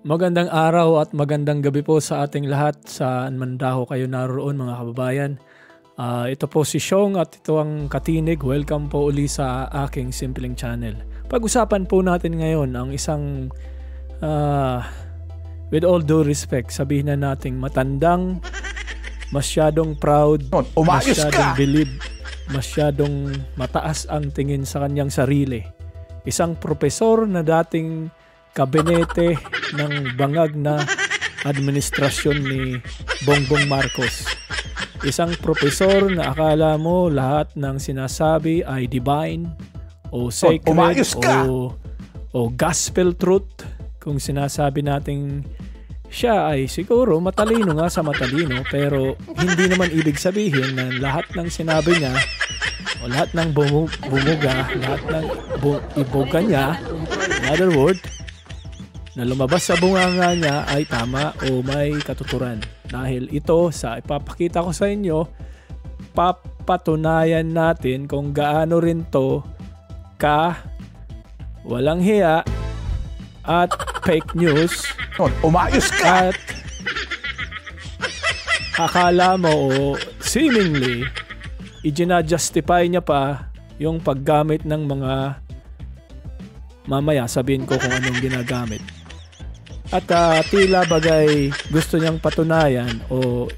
Magandang araw at magandang gabi po sa ating lahat, saan man daho kayo naroon mga kababayan. Ito po si Xiong at ito ang Katinig. Welcome po uli sa aking simpleng channel. Pag-usapan po natin ngayon ang isang, with all due respect, sabihin na nating matandang, masyadong proud, masyadong believe, masyadong mataas ang tingin sa kanyang sarili. Isang propesor na dating kabinete ng bangag na administrasyon ni Bongbong Marcos. Isang propesor na akala mo lahat ng sinasabi ay divine o sacred o gospel truth. Kung sinasabi nating siya ay siguro matalino nga sa matalino, pero hindi naman ibig sabihin na lahat ng sinabi niya o lahat ng bumuga, lahat ng iboga niya, in other word, na lumabas sa bunganga niya ay tama o may katuturan. Dahil ito, sa ipapakita ko sa inyo, papatunayan natin kung gaano rin to walang hiya at fake news. Umayos ka! At akala mo o seemingly i-justify niya pa yung paggamit ng mga, mamaya sabihin ko kung anong ginagamit. At tila bagay gusto niyang patunayan o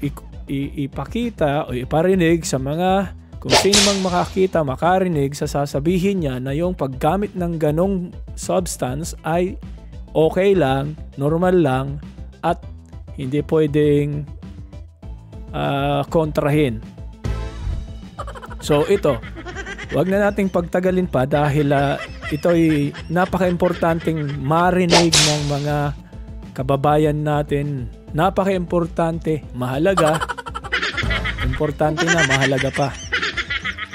ipakita o iparinig sa mga, kung sino mang makakita, makarinig sa sasabihin niya na yung paggamit ng ganong substance ay okay lang, normal lang, at hindi pwedeng kontrahin. So ito, wag na nating pagtagalin pa dahil ito'y napaka-importanting marinig ng mga kababayan natin. Napaka-importante, mahalaga, importante na, mahalaga pa.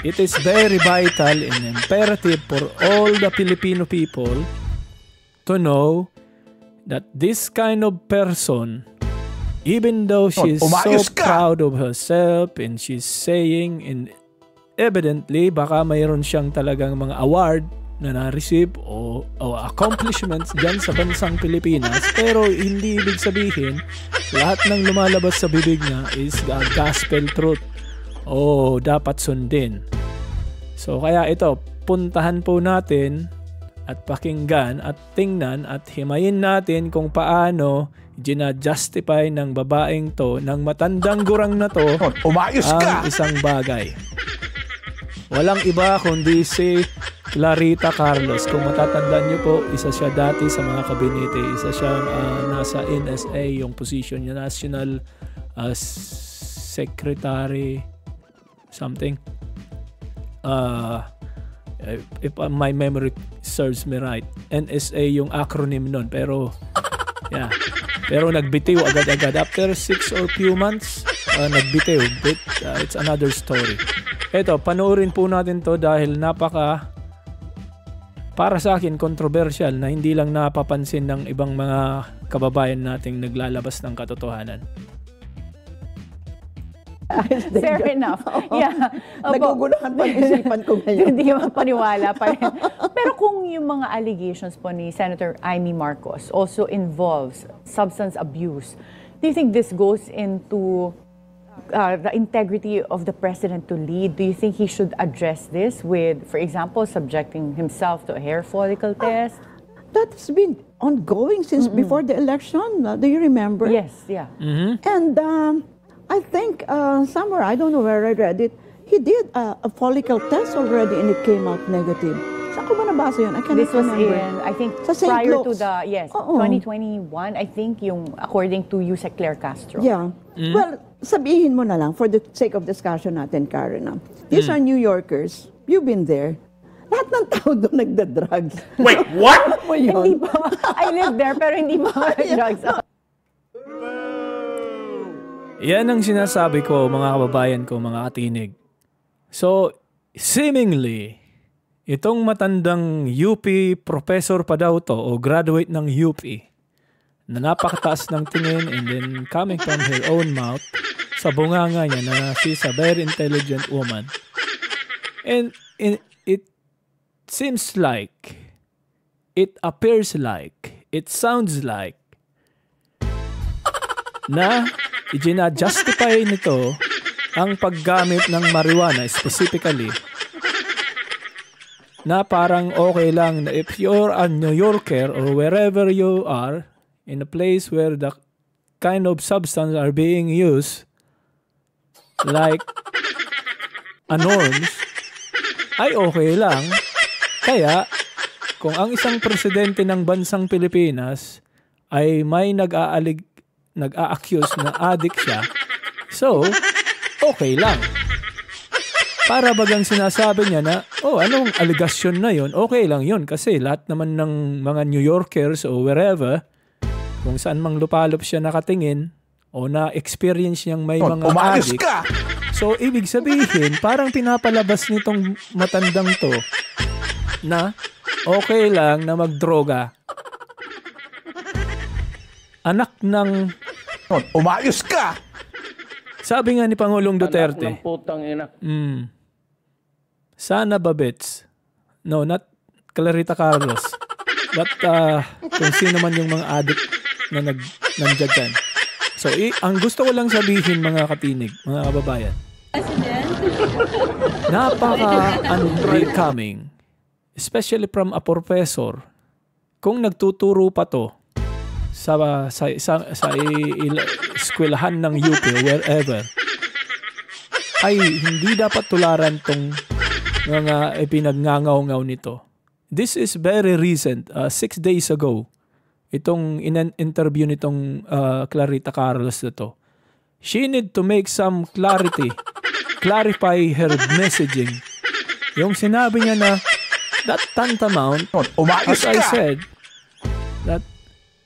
It is very vital and imperative for all the Filipino people to know that this kind of person, even though she's so proud of herself and she's saying, and evidently baka mayroon siyang talagang mga award na na-receive o accomplishments dyan sa bansang Pilipinas, pero hindi ibig sabihin lahat ng lumalabas sa bibig niya is gospel truth o dapat sundin. So kaya ito, puntahan po natin at pakinggan at tingnan at himayin natin kung paano gina-justify ng babaeng to, ng matandang gurang na to, ang isang bagay. Walang iba kundi si Clarita Carlos. Kung matatandaan niyo po, isa siya dati sa mga kabinete. Isa siya nasa NSA, yung position niya, National Secretary something. If my memory serves me right, NSA yung acronym nun. Pero, yeah. Pero nagbitiw agad-agad. After 6 or few months, nagbitiw. But it's another story. Eto, panoorin po natin to dahil para sa akin, controversial na hindi lang napapansin ng ibang mga kababayan nating naglalabas ng katotohanan. Fair enough. Yeah. Naguguluhan pa isipan ko ngayon. Hindi mapaniwala pa rin. Pero kung yung mga allegations po ni Senator Amy Marcos also involves substance abuse, do you think this goes into the integrity of the president to lead? Do you think he should address this with, for example, subjecting himself to a hair follicle test? That's been ongoing since before the election. Do you remember? Yes, yeah. And I think somewhere, I don't know where I read it, he did a follicle test already and it came out negative. Saan ko ba nabasa yun? I cannot This was remember. in, I think, Sa St. prior to Luke's. the, 2021, I think, yung according to Yusek Claire Castro. Yeah. Well, sabihin mo na lang, for the sake of discussion natin, Karen. These are New Yorkers. You've been there. Lahat ng tao doon nagda-drugs. Wait, what? Mo yun. Hindi po. I live there, pero hindi po drugs. Yan ang sinasabi ko, mga kababayan ko, mga katinig. So, seemingly, itong matandang UP professor pa daw to o graduate ng UP na napakataas ng tingin and then coming from her own mouth sa bunganga niya na she's a very intelligent woman. And it seems like, it appears like, it sounds like na i-justify nito ang paggamit ng marijuana specifically na parang okay lang na if you're a New Yorker or wherever you are in a place where the kind of substance are being used like a norms, ay okay lang. Kaya, kung ang isang presidente ng bansang Pilipinas ay may nag-a-accuse na addict siya, so, okay lang. Para bagang sinasabi niya na, anong aligasyon na yon? Okay lang yon kasi lahat naman ng mga New Yorkers o wherever, kung saan mang lupalop siya nakatingin o na-experience niyang may mga addict. So, ibig sabihin, parang pinapalabas nitong matandang to na okay lang na magdroga. Anak ng... Umayos ka! Sabi nga ni Pangulong Duterte. Anak ng putang ina. Sana Babets. No, not Clarita Carlos. But kung sino man yung mga addict na nandiyan dyan. So, ang gusto ko lang sabihin mga katinig, mga kababayan. Napaka-unbecoming. Especially from a professor. Kung nagtuturo pa to sa eskwelahan ng UP wherever, ay hindi dapat tularan tong mga ipinagngangaw-ngaw nito. This is very recent, 6 days ago, itong in-interview nitong Clarita Carlos na to. She need to make some clarify her messaging. Yung sinabi niya na that tantamount, as I said, that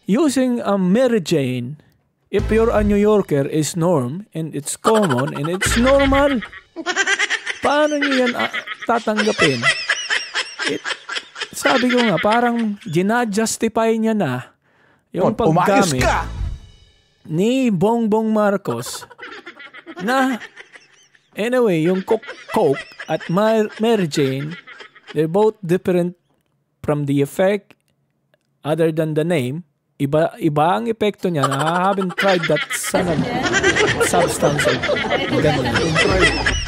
using a Mary Jane, if you're a New Yorker, is norm, and it's common, and it's normal, paano niyo yan tatanggapin? Sabi ko nga, parang gina-justify niya na yung paggamit ni Bongbong Marcos na, anyway, yung Coke at Mary Jane, they're both different from the effect other than the name. Iba ang epekto niya. I haven't tried that substance.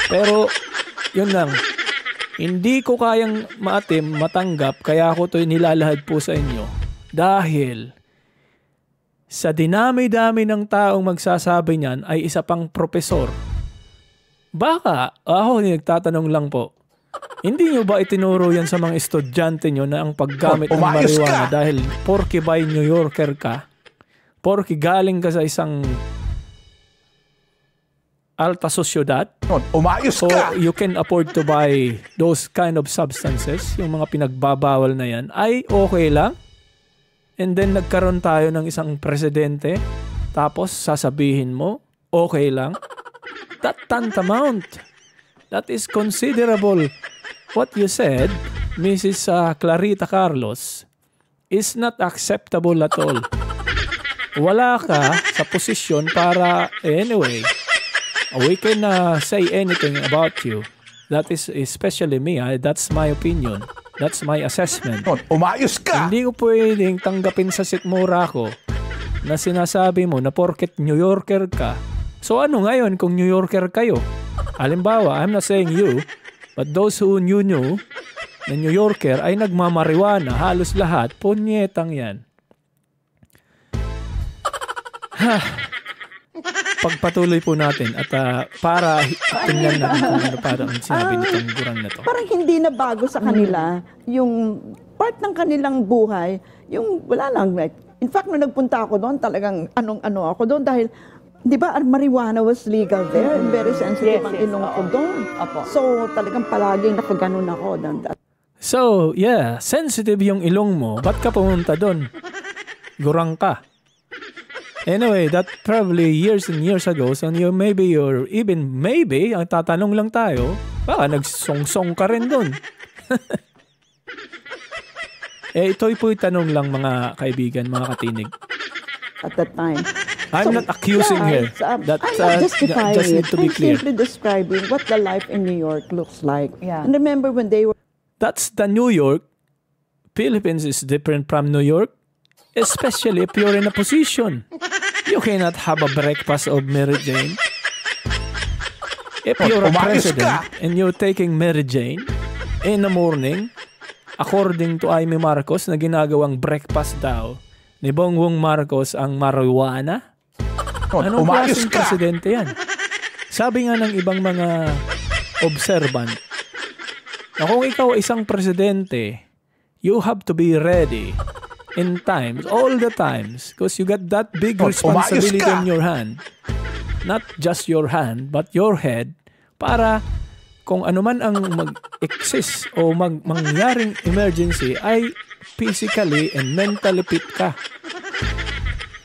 Pero, yun lang. Hindi ko kayang matanggap, kaya ako ito nilalahad po sa inyo. Dahil, sa dinami-dami ng taong magsasabi niyan ay isa pang propesor. Baka, ako nagtatanong lang po, hindi nyo ba itinuro yan sa mga estudyante nyo na ang paggamit ng marijuana dahil porke by New Yorker ka, porke galing ka sa isang alta sosyedad, so you can afford to buy those kind of substances, yung mga pinagbabawal na yan, ay okay lang? And then nagkaroon tayo ng isang presidente, tapos sasabihin mo, okay lang? That tantamount. That is considerable. What you said, Mrs. Clarita Carlos, is not acceptable at all. Wala ka sa posisyon para, anyway, we can say anything about you. That is especially me. That's my opinion. That's my assessment. Umayos ka! Hindi ko pwedeng tanggapin sa sikmura ko na sinasabi mo na porket New Yorker ka. So ano ngayon kung New Yorker kayo? Halimbawa, I'm not saying you, but those who knew na New Yorker ay nagmamariwana, halos lahat, punyetang yan. Pagpatuloy po natin at para tingnan natin kung ano parang sinabi nitong gurang na to. Parang hindi na bago sa kanila yung part ng kanilang buhay, yung wala lang. In fact, nung nagpunta ako doon, talagang anong-ano ako doon dahil di ba, marijuana was legal there and very sensitive ang ilong ko doon. So, talagang palaging nakaganon ako. So, yeah, sensitive yung ilong mo. Ba't ka pumunta doon? Gurang ka. Anyway, that probably years and years ago, so maybe, ang tatanong lang tayo, baka nagsong-song ka rin doon. Ito'y po'y tanong lang mga kaibigan, mga katinig. At that time. I'm not accusing her. I'm justifying just need to be clear. I'm simply describing what the life in New York looks like. Yeah. And remember when they were... That's the New York. Philippines is different from New York. Especially if you're in a position. You cannot have a breakfast of Mary Jane. If you're a Umayos president ka! and you're taking Mary Jane in the morning, according to Amy Marcos na ginagawang breakfast daw ni Bongbong Marcos ang marijuana, anong Umayos klaseng ka! presidente yan? Sabi nga ng ibang mga observant, na kung ikaw isang presidente, you have to be ready in times, all the times, because you got that big responsibility Umayos ka! in your hand. Not just your hand, but your head, para kung ano man ang mag-exist o mangyaring emergency ay physically and mentally fit ka.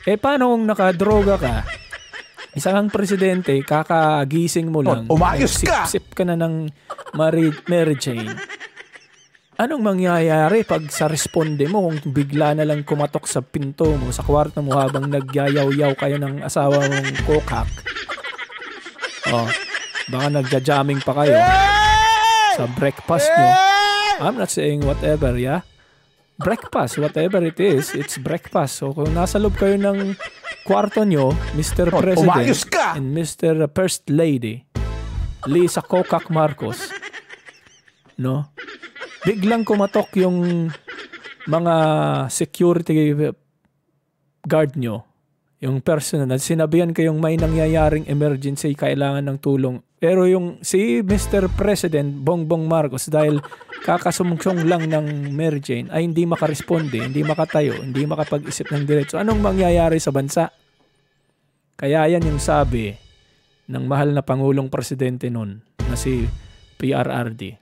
Eh paano kung nakadroga ka? Isa kang presidente, kakagising mo lang. Umayos ka! Sip ka na ng Mary Jane. Anong mangyayari pag sa responde mo kung bigla na lang kumatok sa pinto mo, sa kwarto mo habang nagyayaw-yaw kayo ng asawa mong kokak? Oh, baka nagja-jamming pa kayo sa breakfast nyo. I'm not saying whatever, yeah? Breakfast, whatever it is, it's breakfast. So kung nasa loob kayo ng kwarto nyo, Mr. President Umayos ka! and Mr. First Lady, Lisa Kokak Marcos, no? Biglang kumatok yung mga security guard nyo, yung personal, na sinabihan kayong may nangyayaring emergency, kailangan ng tulong. Pero yung si Mr. President Bongbong Marcos, dahil kakasumsong lang ng Mary Jane, ay hindi makaresponde, hindi makatayo, hindi makapag-isip ng diretso. Anong mangyayari sa bansa? Kaya yan yung sabi ng mahal na Pangulong Presidente nun, na si PRRD.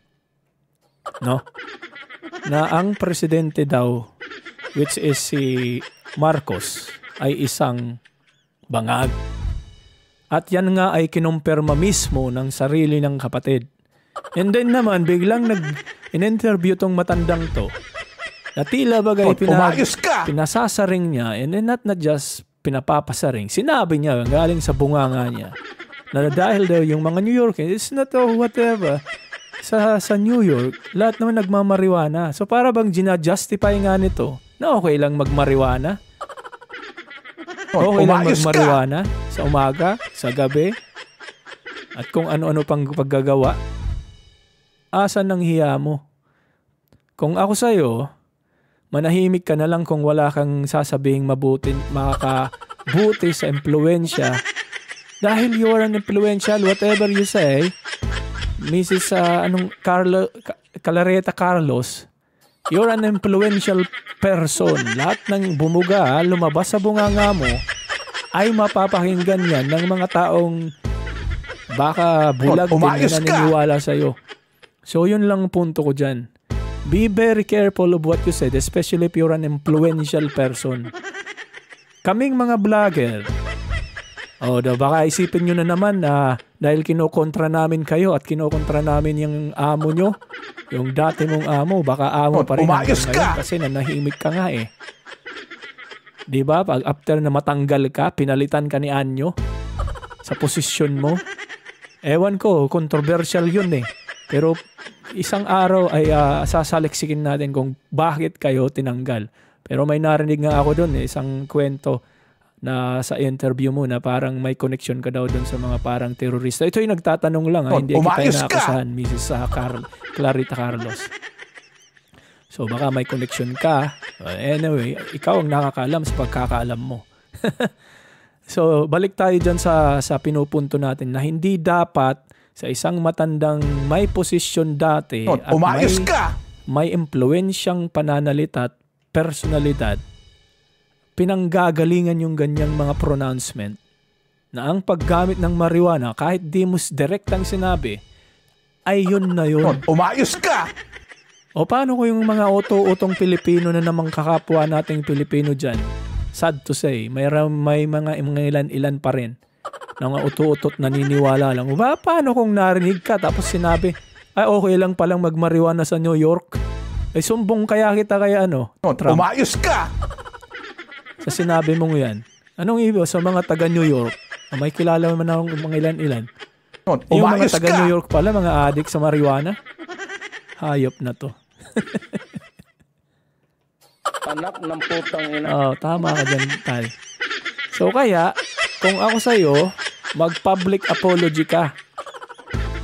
No? Na ang presidente daw, which is si Marcos, ay isang bangag. At yan nga ay kinumpirma mismo ng sarili ng kapatid. And then naman, biglang in-interview tong matandang to, na tila bagay Umayos ka! pinasasaring niya, and then not just pinapapasaring. Sinabi niya, galing sa bunganga niya, na dahil daw yung mga New Yorkers, it's not whatever, sa New York, lahat naman nagmamariwana. So para bang gina-justify nga nito na okay lang magmariwana? Okay lang magmariwana sa umaga, sa gabi, at kung ano-ano pang paggagawa. Asan ang hiya mo? Kung ako sa'yo, manahimik ka na lang kung wala kang sasabihing mabuti, makakabuti sa impluensya. Dahil you are an influential, whatever you say, Mrs. Calareta Carlos, you're an influential person. Lahat ng bumuga, lumabas sa bunganga mo, ay mapapakinggan yan ng mga taong baka bulag din na naniniwala sa'yo. So yun lang punto ko dyan. Be very careful of what you said, especially if you're an influential person. Kaming mga vlogger, baka isipin nyo na naman na dahil kinokontra namin kayo at kinokontra namin yung amo nyo, yung dati mong amo, baka amo pa rin Umayos ngayon ka! kasi nanahimik ka nga eh. Diba? Pag after na matanggal ka, pinalitan ka ni Anyo sa posisyon mo. Ewan ko, controversial yun eh. Pero isang araw ay sasaliksikin natin kung bakit kayo tinanggal. Pero may narinig nga ako doon isang kwento na sa interview mo na parang may connection ka daw doon sa mga parang terorista. Ito yung nagtatanong lang, hindi kita inaakusahan, Mrs. Clarita Carlos. So baka may connection ka. Anyway, ikaw ang nakakaalam sa pagkakaalam mo. So balik tayo dyan sa pinupunto natin na hindi dapat sa isang matandang may posisyon dati at may impluensyang pananalita at personalidad, pinanggagalingan yung ganyang mga pronouncement na ang paggamit ng marijuana kahit di mo direktang sinabi ay yun na yun. Umayos ka! O paano ko yung mga otong Pilipino na namang kakapwa nating Pilipino dyan? Sad to say, may mga ilan pa rin na mga utot naniniwala lang. Paano kung narinig ka tapos sinabi, ay okay lang palang magmarijuana sa New York? Ay sumbong kaya kita kaya Trump. Umayos ka! Sa sinabi mong yan. Anong ibig sa mga taga New York? May kilala naman akong mga ilan-ilan. Yung mga taga New York pala, mga addict sa marijuana. Hayop na to. Anak ng putang ina. Tama ka dyan, Tal. So kaya, kung ako sa'yo, mag-public apology ka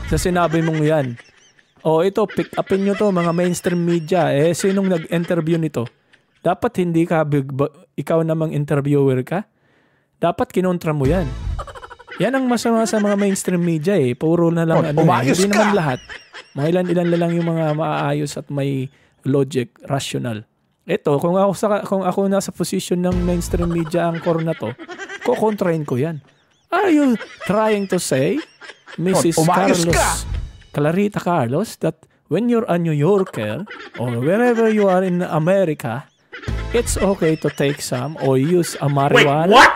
sa sinabi mong yan. O ito, pick upin nyo to, mga mainstream media. Sinong nag-interview nito? Dapat hindi ka, ikaw namang interviewer ka. Dapat kinontra mo yan. Yan ang masama sa mga mainstream media Puro na lang hindi naman lahat. Mga ilan lang yung mga maayos at may logic, rational. Ito, kung ako nasa position ng mainstream media anchor na to, kukontrahin ko yan. Are you trying to say, Mrs. Clarita Carlos, that when you're a New Yorker or wherever you are in America, it's okay to take some or use a marijuana? Wait, what?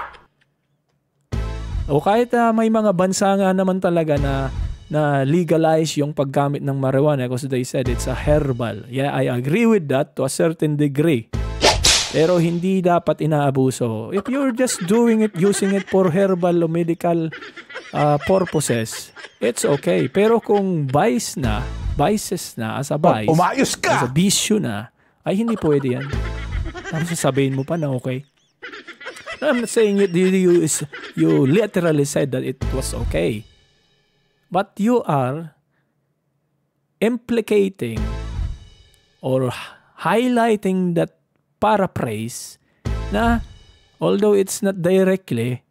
O kahit may mga bansa nga naman talaga na legalize yung paggamit ng marijuana because they said it's a herbal. Yeah, I agree with that to a certain degree. Pero hindi dapat inaabuso. If you're just doing it, using it for herbal or medical purposes, it's okay. Pero kung vices na as a vice, as a bisyo na, ay hindi pwede yan. Tapos sasabihin mo pa na okay. I'm not saying you literally said that it was okay. But you are implicating or highlighting that paraphrase na although it's not directly,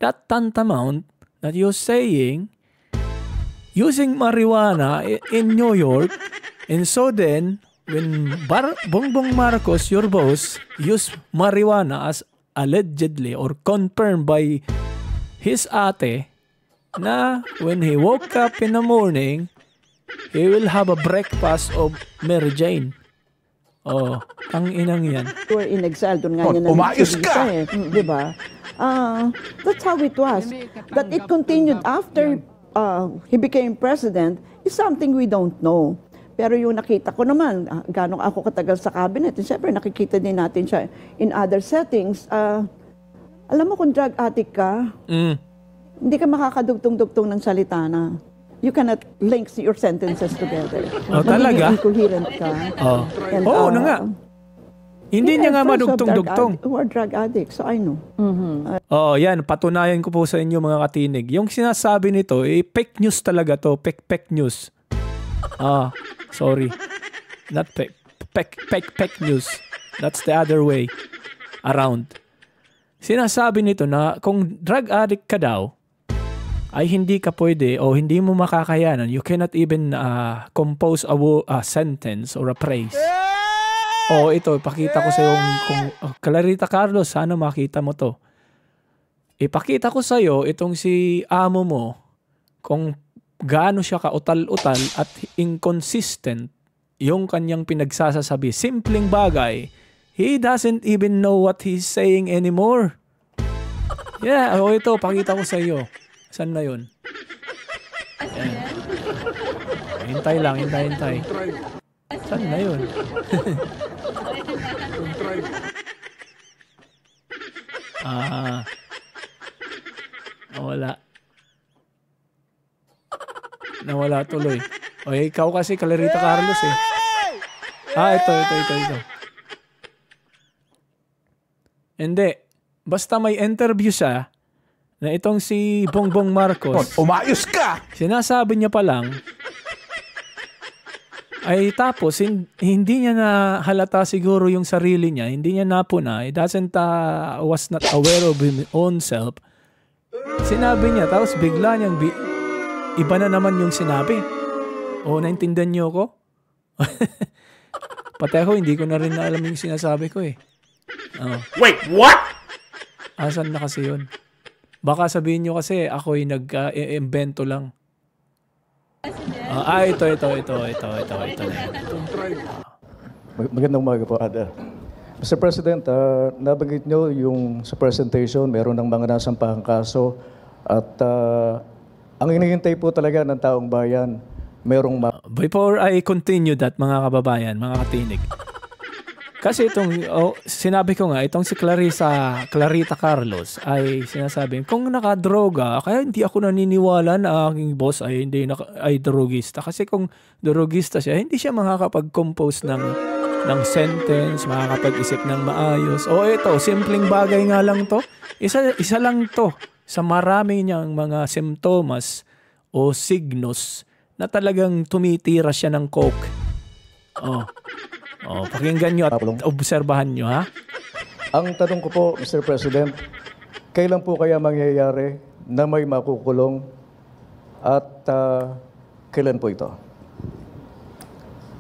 that tantamount that you're saying using marijuana in New York, and so then when Bongbong Marcos, your boss, used marijuana as allegedly or confirmed by his ate na when he woke up in the morning, he will have a breakfast of Mary Jane. Oh, ang inang yan. You were in exile. Doon nga niya umayos ka! Diba? That's how it was. That it continued after he became president is something we don't know. Pero yung nakita ko naman, gano'ng ako katagal sa cabinet, and syempre nakikita din natin siya in other settings. Alam mo kung drug addict ka, hindi ka makakadugtong-dugtong ng salita na you cannot link your sentences together. Oh, talaga? Magiging incoherent ka. Oh, oo na nga. Hindi niya nga madugtong-dugtong. Who are drug addicts, so I know. Oh, yan. Patunayan ko po sa inyo mga katinig. Yung sinasabi nito, fake news talaga to. Fake news. Sorry. Not fake news. That's the other way around. Sinasabi nito na kung drug addict ka daw, ay hindi ka pwede o hindi mo makakayanan. You cannot even compose a sentence or a phrase. Ito, ipakita ko sa iyo kung Clarita Carlos, sana makita mo to. Ipakita ko sa iyo itong si amo mo kung gaano siya kautal-utal at inconsistent yung kanyang pinagsasasabi. Simpleng bagay. He doesn't even know what he's saying anymore. Yeah, ito, pakita ko sa iyo. Saan na yun? Ayan. Hintay lang, hintay. Saan na yun? Nawala tuloy. Ikaw kasi Clarita Carlos Ito. Hindi. Basta may interview siya na itong si Bongbong Marcos. Umayos ka! Sinasabi niya pa lang, ay tapos hindi niya na halata siguro yung sarili niya, hindi niya napuna, was not aware of his own self. Sinabi niya, tapos bigla niyang iba na naman yung sinabi. Naintindihan niyo ko? Pati ako, hindi ko na rin alam yung sinasabi ko Wait, what? Asan na kasi yun? Baka sabihin nyo kasi ako'y nag-invento lang. Ito na yan. Magandang umaga po, Ada. Mr. President, nabanggit nyo yung sa presentation, meron ng mga nasampahang kaso at ang hinihintay po talaga ng taong bayan, merong... Before I continue that, mga kababayan, mga katinig, kasi itong, sinabi ko nga, itong si Clarita Carlos ay sinasabi, kung nakadroga, kaya hindi ako naniniwala na aking boss ay ay drogista. Kasi kung drogista siya, hindi siya makakapag-compose ng sentence, makakapag-isip ng maayos. Ito, simpleng bagay nga lang to. Isa lang to sa marami niyang mga simptomas o signos na talagang tumitira siya ng coke. Pakinggan nyo at obserbahan nyo, ha? Ang tanong ko po, Mr. President, kailan po kaya mangyayari na may makukulong at kailan po ito?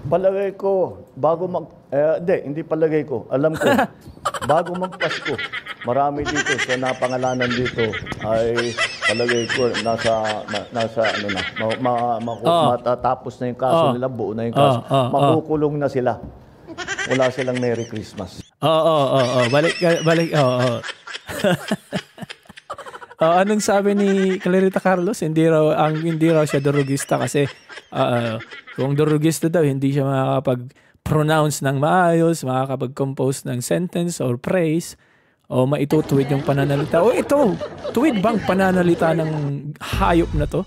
Palagay ko, hindi palagay ko. Alam ko, bago magpasko, marami dito sa napangalanan dito ay palagay ko matatapos na yung kaso nila, buo na yung kaso. Makukulong na sila. Wala silang Merry Christmas. Balik. Anong sabi ni Clarita Carlos? Hindi raw siya durugista kasi kung durugista daw, hindi siya makakapag-pronounce ng maayos, makakapag-compose ng sentence or phrase, o maitutuwid yung pananalita. Ito, tuwid bang pananalita ng hayop na to?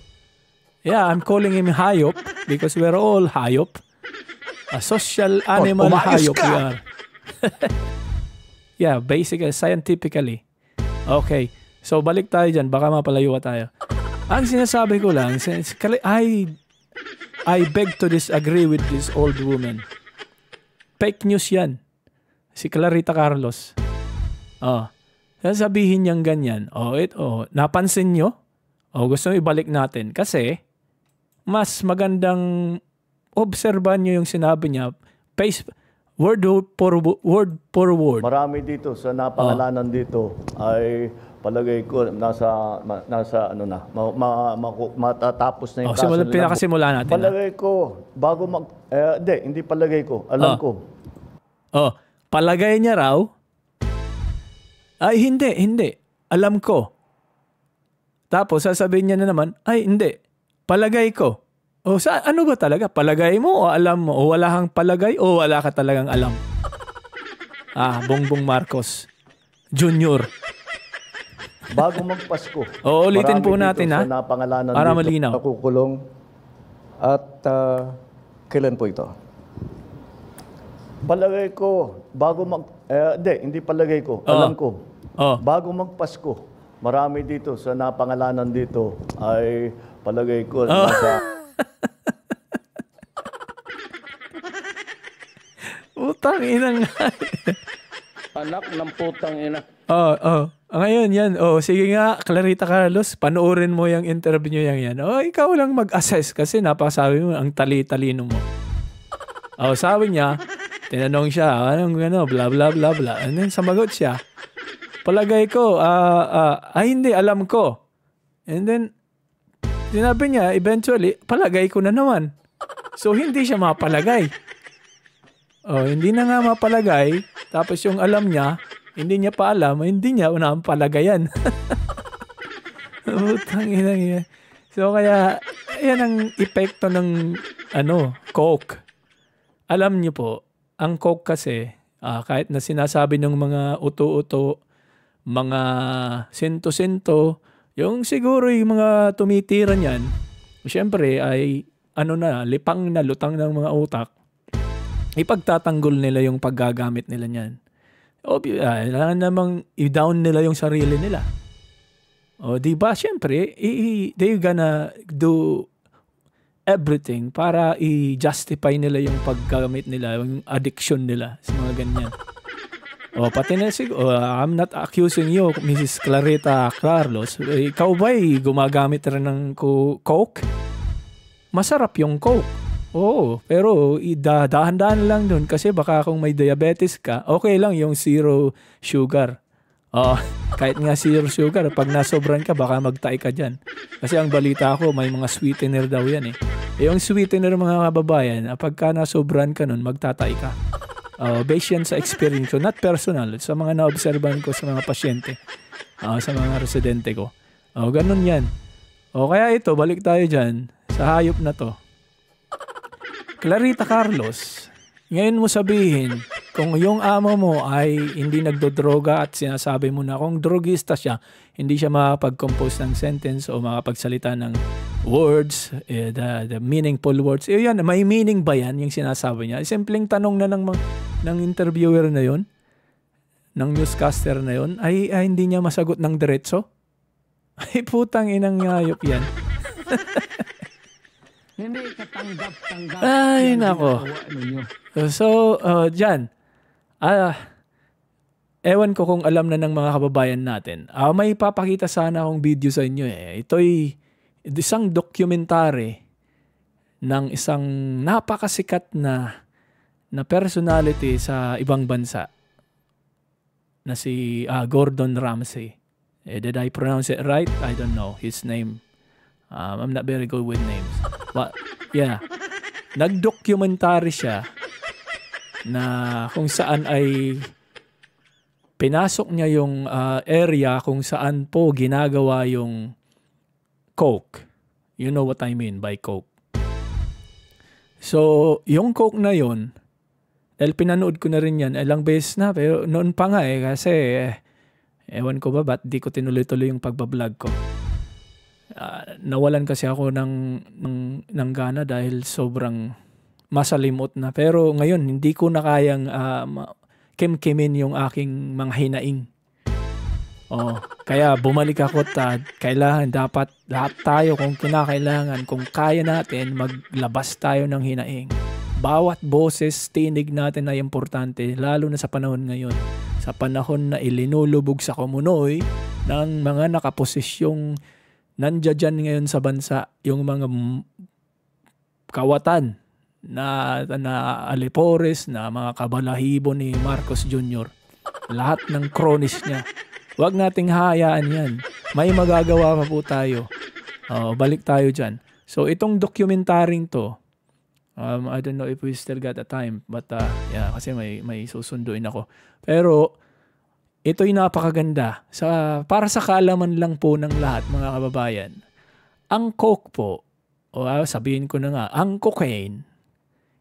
Yeah, I'm calling him hayop because we're all hayop. A social animal hayop we are. Yeah, basically, scientifically. Okay, so balik tayo dyan. Baka mapalayo tayo. Ang sinasabi ko lang, I beg to disagree with this old woman. Fake news yan. Si Clarita Carlos. Sasabihin niyang ganyan. Napansin nyo? Gusto nyo ibalik natin. Kasi, mas magandang obserban nyo yung sinabi niya. Word for word. Marami dito sa napangalanan dito ay palagay ko matatapos na yung kaso nila. Pinakasimula natin. Palagay ko, hindi palagay ko. Alam ko. Palagay niya raw, ay hindi. Alam ko. Tapos sasabihin niya na naman, ay hindi. Palagay ko. Ano ba talaga? Palagay mo o alam mo? O wala kang palagay o wala ka talagang alam? Bongbong Marcos Jr. Bago magpasko. Ulitin po natin, ha? Para malinaw. Makukulong at kailan po ito? Palagay ko, hindi palagay ko. Alam ko. Bago magpasko, marami dito sa napangalanan dito ay palagay ko Putang inang. Anak ng putang ina. Ngayon yan. Sige nga, Clarita Carlos, panoorin mo yung interview yan. Ikaw lang mag-assess kasi napasabi mo ang tali-talino mo. Sabi niya, tinanong siya, bla bla bla bla. And then samagot siya. Palagay ko, hindi, alam ko. And then, sinabi niya, eventually, palagay ko na naman. So, hindi siya mapalagay. Hindi na nga mapalagay. Tapos yung alam niya, hindi niya pa alam, hindi niya unang palagayan. Utang ina. So, kaya, yan ang epekto ng, coke. Alam niyo po, ang coke kasi, kahit na sinasabi ng mga uto-uto, mga sento-sento, yung siguro yung mga tumitira niyan, siyempre ay lipang na lutang ng mga utak, ipagtatanggol nila yung paggagamit nila niyan. Kailangan namang i-down nila yung sarili nila. Diba? Siyempre, they gonna do everything para i-justify nila yung paggamit nila, yung addiction nila sa mga ganyan. Pati na I'm not accusing you, Mrs. Clarita Carlos. Ikaw ba'y gumagamit rin ng coke? Masarap yung coke. Pero dahan-dahan lang dun kasi baka kung may diabetes ka, okay lang yung zero sugar. Kahit nga zero sugar, pag nasobran ka, baka magtae ka dyan. Kasi ang balita ko, may mga sweetener daw yan eh. Yung sweetener mga kababayan, pagka nasobran ka nun, magtatay ka. Based yan sa experience ko, not personal, sa mga naobserban ko sa mga pasyente, sa mga residente ko. Ganun yan. Kaya ito, balik tayo dyan, sa hayop na to. Clarita Carlos, ngayon mo sabihin, kung yung amo mo ay hindi nagdodroga at sinasabi mo na kung drogista siya, hindi siya makapag-compose ng sentence o makapagsalita ng words, the meaningful words. Yan, may meaning ba yan yung sinasabi niya? Simpleng tanong na ng interviewer na yun. ng newscaster na yon ay hindi niya masagot ng diretso. Ay putang inang hayop yan. Hindi katanggap-tanggap. Ay nako. So, dyan. Ewan ko kung alam na ng mga kababayan natin. May papakita sana akong video sa inyo eh. Ito'y isang dokumentary ng isang napakasikat na personality sa ibang bansa na si Gordon Ramsay. Did I pronounce it right? I don't know his name. I'm not very good with names. But yeah, nag-documentary siya na kung saan ay pinasok niya yung area kung saan po ginagawa yung coke. You know what I mean by coke. So, yung coke na yun, dahil pinanood ko na rin yan, ilang beses na, pero noon pa nga kasi ewan ko ba ba't di ko tinuloy-tuloy yung pagbablog ko. Nawalan kasi ako ng gana dahil sobrang masalimot na. Pero ngayon, hindi ko na kayang kimkimin yung aking mga hinaing. Kaya bumalik ako at kailangan dapat lahat tayo kung kinakailangan, kung kaya natin, maglabas tayo ng hinaing. Bawat boses, tinig natin ay importante, lalo na sa panahon ngayon. Sa panahon na ilinulubog sa komunoy ng mga nakaposisyong nandiyan ngayon sa bansa, yung mga kawatan na alipores, na mga kabalahibo ni Marcos Jr. Lahat ng cronies niya. Huwag nating hayaan yan. May magagawa pa po tayo. Balik tayo dyan. So itong documentarying to, I don't know if we still got the time, but yeah, kasi may susunduin ako. Pero ito'y napakaganda. Para sa kaalaman lang po ng lahat, mga kababayan. Ang coke po, sabihin ko na nga, ang cocaine,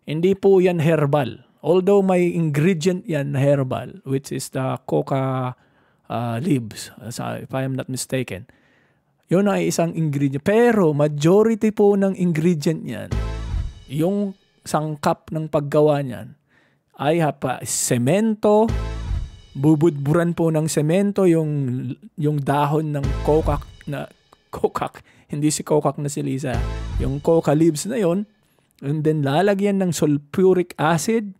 hindi po yan herbal. Although may ingredient yan na herbal, which is the coca leaves, if I am not mistaken. Yun ay isang ingredient. Pero majority po ng ingredient yan, yung sangkap ng paggawa niyan, ay semento, bubudburan po ng semento yung dahon ng kokak, hindi si kokak na si Lisa, yung coca leaves na yon, and then lalagyan ng sulfuric acid,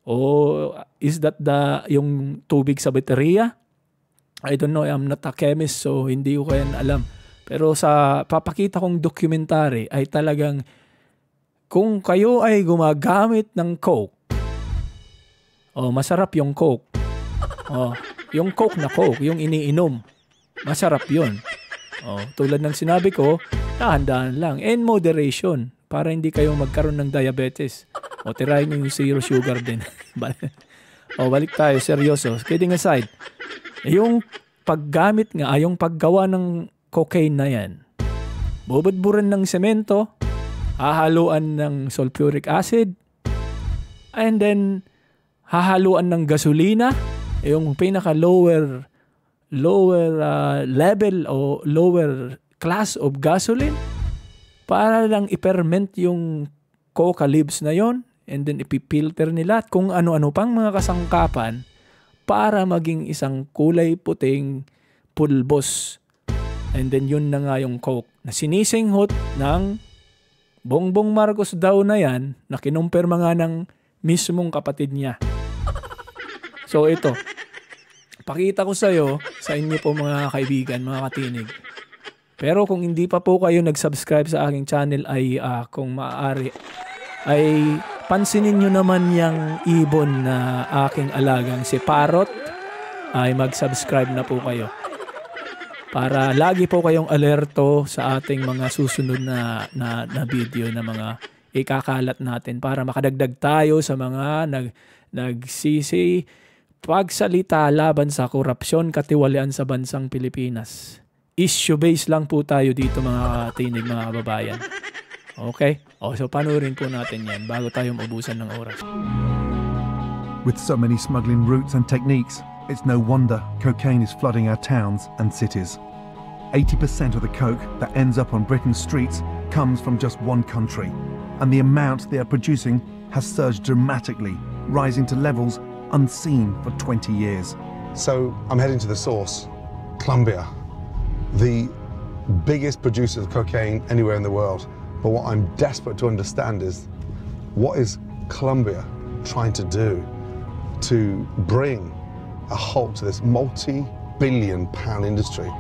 o is that yung tubig sa baterya? I don't know, I'm not a chemist, so hindi ko yan alam. Pero sa papakita kong dokumentary ay talagang kung kayo ay gumagamit ng coke, masarap yung coke. Yung coke na coke, yung iniinom, masarap yun. Tulad ng sinabi ko, dahan-dahan lang, in moderation, para hindi kayo magkaroon ng diabetes. Tirahin nyo yung zero sugar din. Balik tayo, seryoso. Kidding aside, yung paggamit nga, yung paggawa ng cocaine na yan, bubudburan ng semento, hahaluan ng sulfuric acid, and then hahaluan ng gasolina, yung pinaka lower level o lower class of gasoline, para lang i-ferment yung coca leaves na yon, and then ipipilter nila at kung ano-ano pang mga kasangkapan para maging isang kulay puting pulbos. And then yun na nga yung coke na sinisinghot ng Bongbong Marcos daw na yan, na kinumpirma nga ng mismong kapatid niya. So ito, pakita ko sa inyo po mga kaibigan, mga katinig. Pero kung hindi pa po kayo nag-subscribe sa aking channel ay kung maaari ay pansinin nyo naman yung ibon na aking alagang si Parrot, ay mag-subscribe na po kayo. Para lagi po kayong alerto sa ating mga susunod na video na mga ikakalat natin para makadagdag tayo sa mga nagsisi pagsalita laban sa korupsyon, katiwalian sa bansang Pilipinas. Issue-based lang po tayo dito mga tinig, mga kababayan. Okay? So panurin po natin yan bago tayo maubusan ng oras. With so many smuggling routes and techniques, it's no wonder cocaine is flooding our towns and cities. 80% of the coke that ends up on Britain's streets comes from just one country, and the amount they are producing has surged dramatically, rising to levels unseen for 20 years. So I'm heading to the source, Colombia, the biggest producer of cocaine anywhere in the world. But what I'm desperate to understand is, what is Colombia trying to do to bring a halt to this multi-billion-pound industry?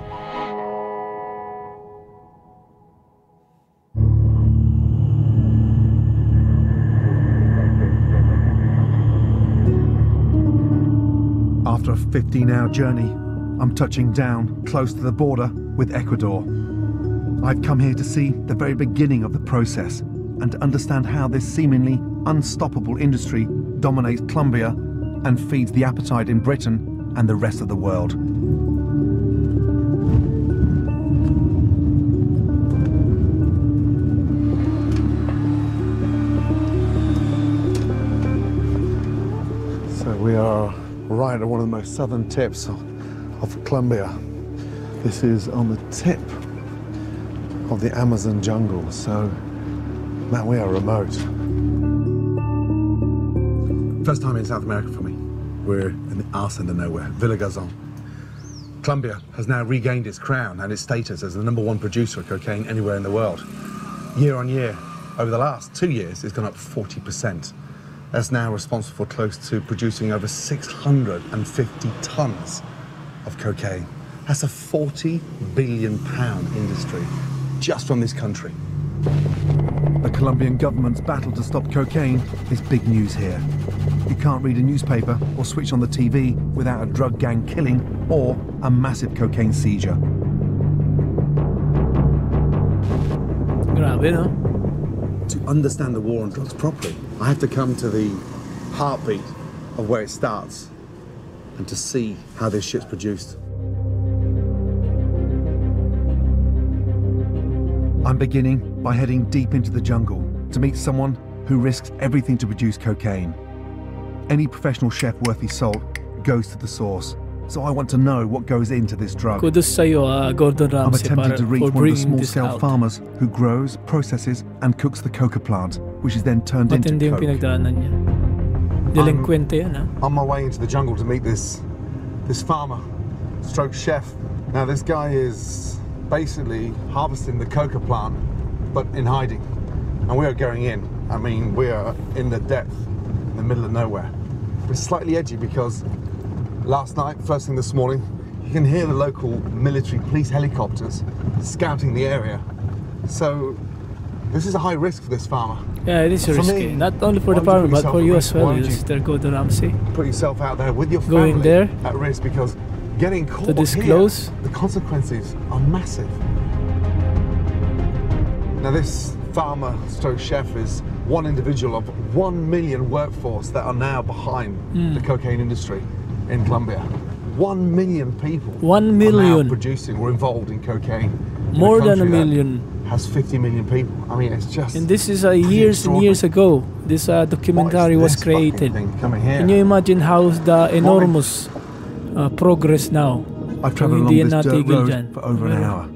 After a 15-hour journey, I'm touching down close to the border with Ecuador. I've come here to see the very beginning of the process and to understand how this seemingly unstoppable industry dominates Colombia and feeds the appetite in Britain and the rest of the world. So we are right at one of the most southern tips of Colombia. This is on the tip of the Amazon jungle, so man, we are remote. First time in South America for me. We're in the arse end of nowhere, Villa Gazon. Colombia has now regained its crown and its status as the #1 producer of cocaine anywhere in the world. Year on year, over the last 2 years, it's gone up 40%. That's now responsible for close to producing over 650 tons of cocaine. That's a £40 billion industry just from this country. The Colombian government's battle to stop cocaine is big news here. You can't read a newspaper or switch on the TV without a drug gang killing or a massive cocaine seizure. Grabe, no? To understand the war on drugs properly, I have to come to the heartbeat of where it starts and to see how this shit's produced. I'm beginning by heading deep into the jungle to meet someone who risks everything to produce cocaine. Any professional chef worth his salt goes to the source, so I want to know what goes into this drug. Kudos sa'yo, Gordon I'm Ramsay, attempting to reach for one of the bringing this small-scale out. farmers who grows, processes, and cooks the coca plant, which is then turned into Matindi yung coke. pinagdaanan niya. Delinquente yan, ha? On my way into the jungle to meet this farmer, stroke chef. Now this guy is basically harvesting the coca plant, but in hiding. And we are going in. I mean, we are in the depth, in the middle of nowhere. It's slightly edgy because last night, first thing this morning, you can hear the local military police helicopters scouting the area. So this is a high risk for this farmer. Yeah, it is For risky. me, Not only for why the don't you farmer, put but for yourself you at as risk? well, Why don't you Mr. Gordon Ramsay. Put yourself out there with your Going family there at risk, because getting caught to disclose. here, the consequences are massive. Now this farmer stroke chef is one individual of 1 million workforce that are now behind the cocaine industry in Colombia. 1 million people 1 are million. now producing or involved in cocaine. in More than a country that million. has 50 million people. I mean, it's just And this is pretty years and years extraordinary. ago. This What is documentary was this fucking created. thing coming here? Can you imagine how the enormous progress now? I've travelled Kung hindi along yan this dirt natigil road dyan. for over an hour.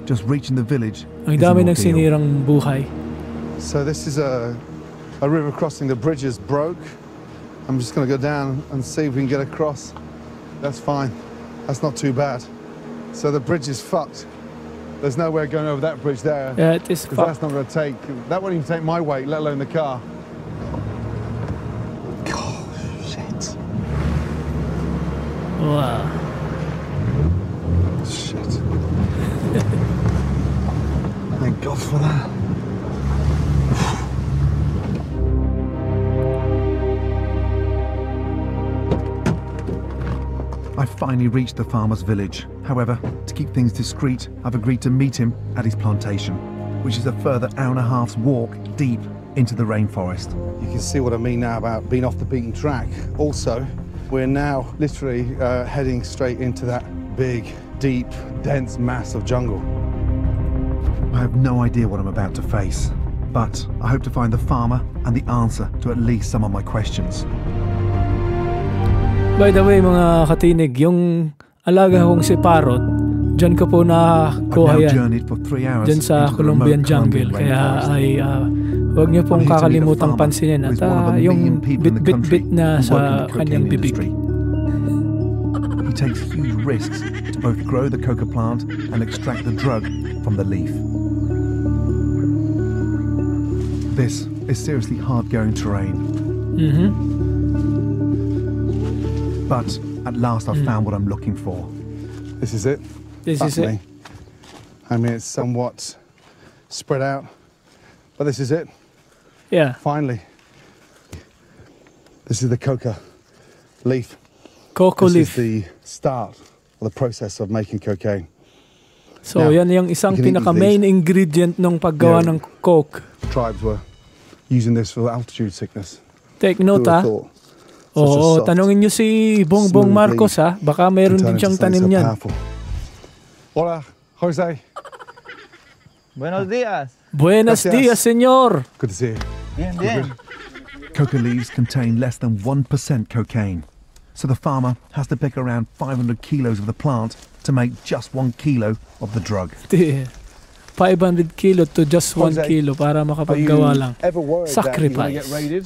Just reaching the village Ang is dami an ng ordeal. sinirang buhay. So this is a river crossing. The bridge is broke. I'm just going to go down and see if we can get across. That's fine. That's not too bad. So the bridge is fucked. There's no way of going over that bridge there. Yeah, it is Because fucked. that's not going to take, that won't even take my weight, let alone the car. God, shit. Wow. Shit. Thank God for that. I finally reached the farmer's village. However, to keep things discreet, I've agreed to meet him at his plantation, which is a further hour-and-a-half's walk deep into the rainforest. You can see what I mean now about being off the beaten track. Also, we're now literally heading straight into that big, deep, dense mass of jungle. I have no idea what I'm about to face, but I hope to find the farmer and the answer to at least some of my questions. By the way, mga katinig, yung alaga kong si Parrot, dyan ko po I've nakakuha now yan. journeyed for 3 hours Dyan sa into the Colombian remote jungle. Colombian Kaya rainforest. ay huwag niyo pong I'm here to meet a kakalimutang farmer pansinin. who At is one of a million yung people in the country bit-bit na who work in sa the cocaine kanyang bibig. industry. he takes huge risks to both grow the coca plant and extract the drug from the leaf. This is seriously hard-going terrain. But at last I've found what I'm looking for. This is it. This is it. I mean, it's somewhat spread out, but this is it. Yeah. Finally. This is the coca leaf. Cocoa This leaf. is the start of the process of making cocaine. So, Now, yan yung isang you can eat pinaka-main ingredient ng paggawa Yeah. ng coke. Tribes were using this for altitude sickness. Take Who note, would have ha? thought such a Oo, soft, tanungin nyo si Bongbong smooth Marcos, ha? leaf Baka meron can turn din siyang into something tanim so yan. powerful. Hola, Jose. Buenos días. Buenos Gracias. dias, señor. Good to see you. Bien, bien. Coca leaves contain less than 1% cocaine, so the farmer has to pick around 500 kilos of the plant to make just 1 kilo of the drug. 500 kilo to just 1 Jose, kilo para Are you makapaggawa lang. ever worried that you're going to get Sacrifice. raided?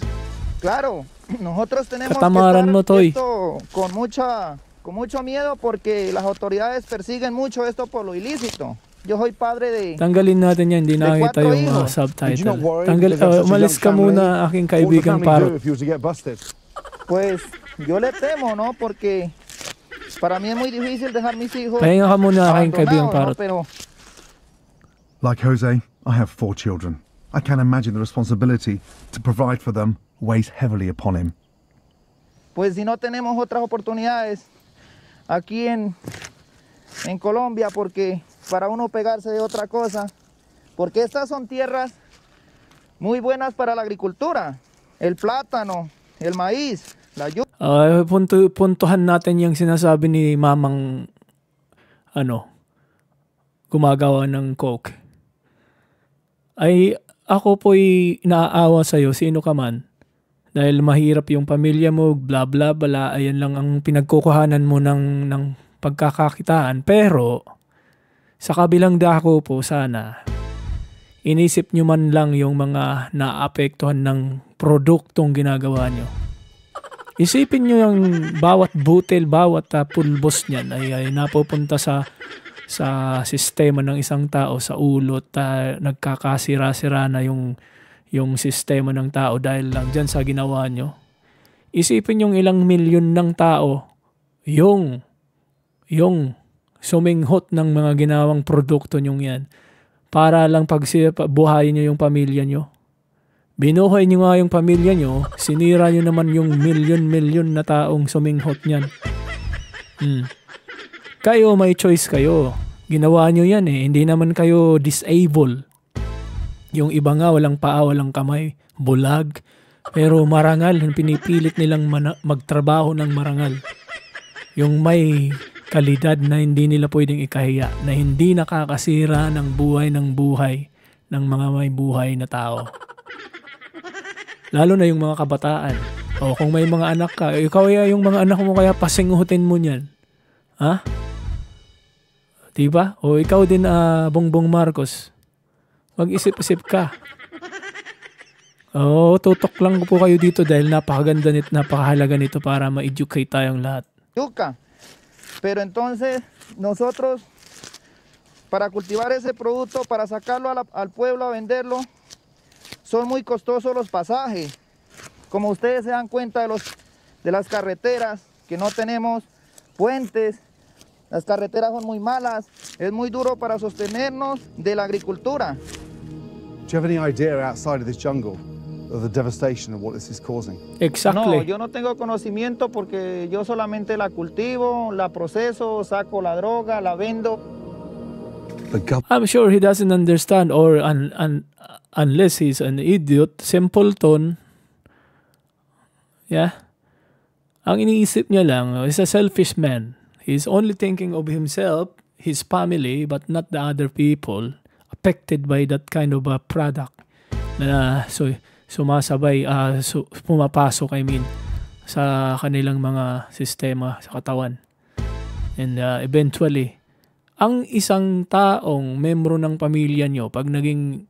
Claro, nosotros tenemos Katamaran mo, que Toy. estar esto con mucho miedo porque las autoridades persiguen mucho esto por lo ilícito. Yo soy padre de... Tanggalin natin yan, hindi nakita cuatro yung hijos. Did you not subtitle. worry Tanggal, because you have such a umalis young ka family? muna, aking What would the kaibigang family do parot. if you were to get busted? Pues yo le temo, ¿no? Porque para mí es muy difícil dejar mis hijos Pahinga ka muna, aking kaibigang abandonados, ¿no? parot. Pero Like Jose, I have 4 children. I can imagine the responsibility to provide for them weighs heavily upon him. pues si no tenemos otras oportunidades aquí en Colombia, porque para uno pegarse de otra cosa, porque estas son tierras muy buenas para la agricultura, el plátano, el maíz, la yuca. Puntuhan natin yung sinasabi ni mamang gumagawa ng coke. Ay ako po'y naaawa sa'yo, sino ka man. Dahil mahirap yung pamilya mo, bla bla bla, ayan lang ang pinagkukuhanan mo ng pagkakakitaan. Pero, sa kabilang dako po sana, inisip nyo man lang yung mga naapektuhan ng produktong ginagawa nyo. Isipin nyo yung bawat butil, bawat pulbos niyan ay napupunta sa sistema ng isang tao, sa ulot, nagkakasira-sira na yung sistema ng tao dahil lang dyan sa ginawa nyo. Isipin yung ilang milyon ng tao yung suminghot ng mga ginawang produkto nyong yan para lang buhayin nyo yung pamilya nyo. Binuhay nyo nga yung pamilya nyo, sinira nyo naman yung milyon-milyon na taong suminghot nyan. Kayo, may choice kayo. Ginawa nyo yan eh. Hindi naman kayo disabled. Yung iba nga, walang paa, walang kamay, bulag. Pero marangal, pinipilit nilang magtrabaho ng marangal. Yung may kalidad na hindi nila pwedeng ikahiya, na hindi nakakasira ng buhay ng mga may buhay na tao. Lalo na yung mga kabataan. O kung may mga anak ka, ikaw yung mga anak mo kaya pasingutin mo niyan. Ha? Diba? O ikaw din, Bongbong Marcos. Mag-isip-isip ka. Tutok lang po kayo dito dahil napakaganda nito, napakahalaga nito para ma-educate tayong lahat. Yuca. Pero entonces, nosotros, para cultivar ese producto, para sacarlo al pueblo a venderlo, son muy costosos los pasajes. Como ustedes se dan cuenta de las carreteras, que no tenemos puentes, las carreteras son muy malas, es muy duro para sostenernos de la agricultura. Do you have any idea outside of this jungle of the devastation of what this is causing? Exactly. No, yo no tengo conocimiento porque yo solamente la cultivo, la proceso, saco la droga, la vendo. I'm sure he doesn't understand or unless he's an idiot, simpleton. Yeah. Ang iniisip niya lang, is a selfish man. He's only thinking of himself, his family, but not the other people affected by that kind of a product na sumasabay, pumapasok, sa kanilang mga sistema sa katawan. And eventually, ang isang taong membro ng pamilya nyo, pag naging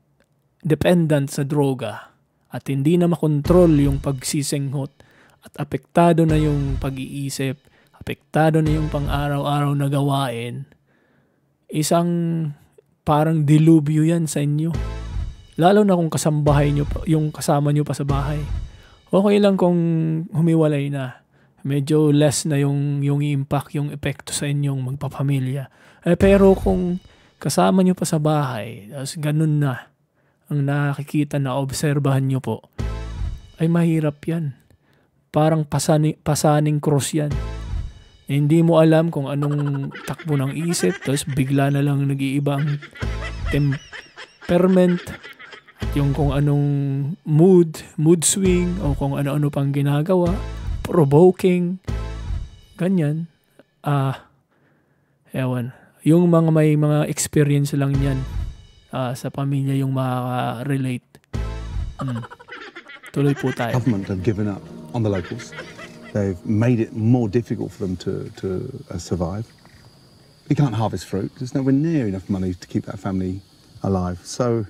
dependent sa droga at hindi na makontrol yung pagsisenghot at apektado na yung pag-iisip apektado na yung pang-araw-araw na gawain, isang parang dilubyo yan sa inyo. Lalo na kung kasambahay nyo, yung kasama nyo pa sa bahay. Okay lang kung humiwalay na. Medyo less na yung impact, yung epekto sa inyong magpapamilya. Pero kung kasama nyo pa sa bahay, ganun na ang nakikita na obserbahan nyo po, ay mahirap yan. Parang pasaning cross yan. Hindi mo alam kung anong takbo ng isip, tapos bigla na lang nag-iiba ang temperament, at yung kung anong mood swing, o kung ano-ano pang ginagawa, provoking, ganyan. Ewan. Yung may mga experience lang yan sa pamilya yung makaka-relate. Tuloy po tayo. Government have given up on the locals. They've made it more difficult for them to survive. They can't harvest fruit. There's nowhere near enough money to keep that family alive. So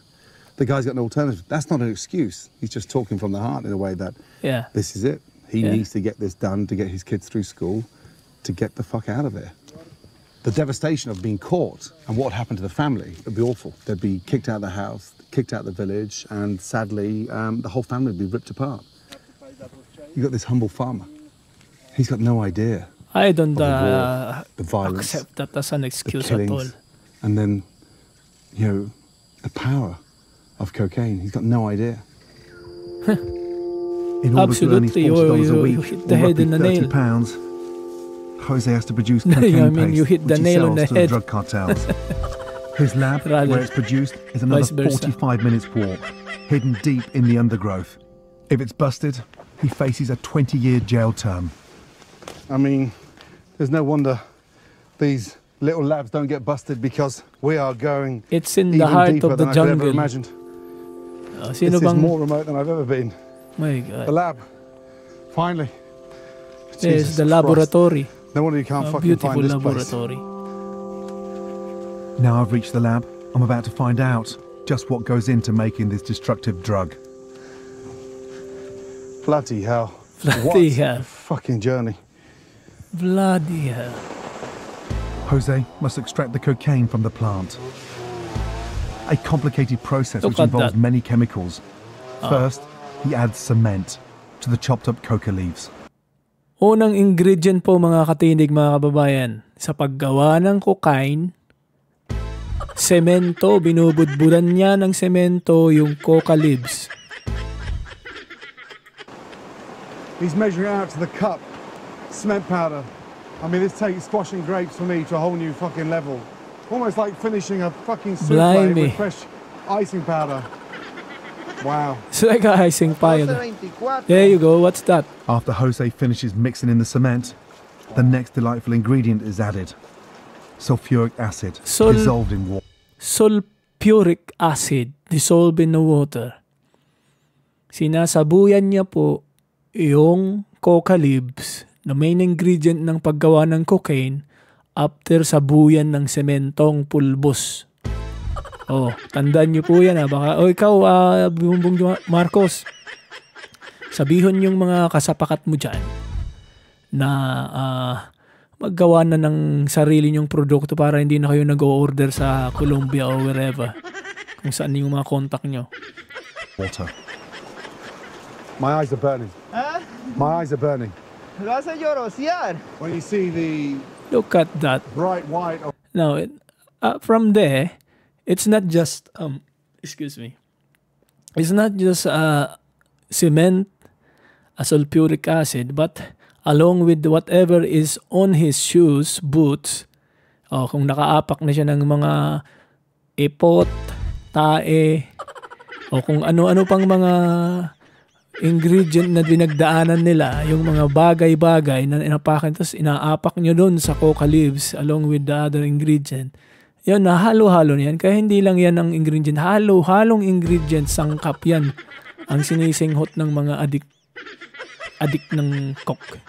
the guy's got an alternative. That's not an excuse. He's just talking from the heart in a way that this is it. He needs to get this done to get his kids through school, to get the fuck out of there. The devastation of being caught and what happened to the family would be awful. They'd be kicked out of the house, kicked out of the village, and sadly, the whole family would be ripped apart. You've got this humble farmer. He's got no idea. I don't the violence, accept that as an excuse the at all. killings, and then, you know, the power of cocaine. He's got no idea. In order Absolutely, to earn his $40 a week, hit the head in the nail. £30, Jose has to produce cocaine paste, you hit the which he nail on sells the to head. the drug cartels. His lab, where it's produced, is another 45 minutes walk, hidden deep in the undergrowth. If it's busted, he faces a 20-year jail term. I mean, there's no wonder these little labs don't get busted because we are going It's in the heart of the jungle. This is more remote than I've ever been. My God. The lab. Finally. Yes, the laboratory. No wonder you can't fucking find this laboratory. Now I've reached the lab, I'm about to find out just what goes into making this destructive drug. Bloody hell. Bloody what hell. A fucking journey. Bloody hell. Jose must extract the cocaine from the plant. A complicated process which involves many chemicals. First, he adds cement to the chopped up coca leaves. Unang ingredient po mga katinig, mga kababayan, sa paggawa ng cocaine, semento. Binubudbudan niya ng semento yung coca leaves. He's measuring out to the cup. Cement powder. I mean, this takes squashing grapes for me to a whole new fucking level. Almost like finishing a fucking souffle with fresh icing powder. Wow. It's like a icing powder. There you go. What's that? After Jose finishes mixing in the cement, the next delightful ingredient is added. Sulfuric acid dissolved in water. Sulfuric acid dissolved in the water. Sinasabuyan niya po yung coca leaves na main ingredient ng paggawa ng cocaine after sabuyan ng sementong pulbos. Oh, tandaan niyo po yan ha. Baka, ikaw, Bumbong Marcos, sabihon yung mga kasapakat mo dyan na maggawa na ng sarili nyong produkto para hindi na kayo nag-o-order sa Colombia o wherever. Kung saan yung mga contact nyo. Water. My eyes are burning. Huh? My eyes are burning. Lo hace llorociar. When you see the look at that bright white. Now, from there, it's not just excuse me. It's not just cement, sulfuric acid, but along with whatever is on his shoes, boots. Kung nakaapak na siya ng mga ipot, tae, o kung ano-ano pang mga ingredient na dinagdaanan nila, yung mga bagay-bagay na inapakan, tapos inaapak nyo doon sa coca leaves along with the other ingredient. Yan, nahalo-halo niyan. Kaya hindi lang yan ang ingredient. Halo-halong ingredient, sangkap yan ang sinisinghot ng mga adik ng coke.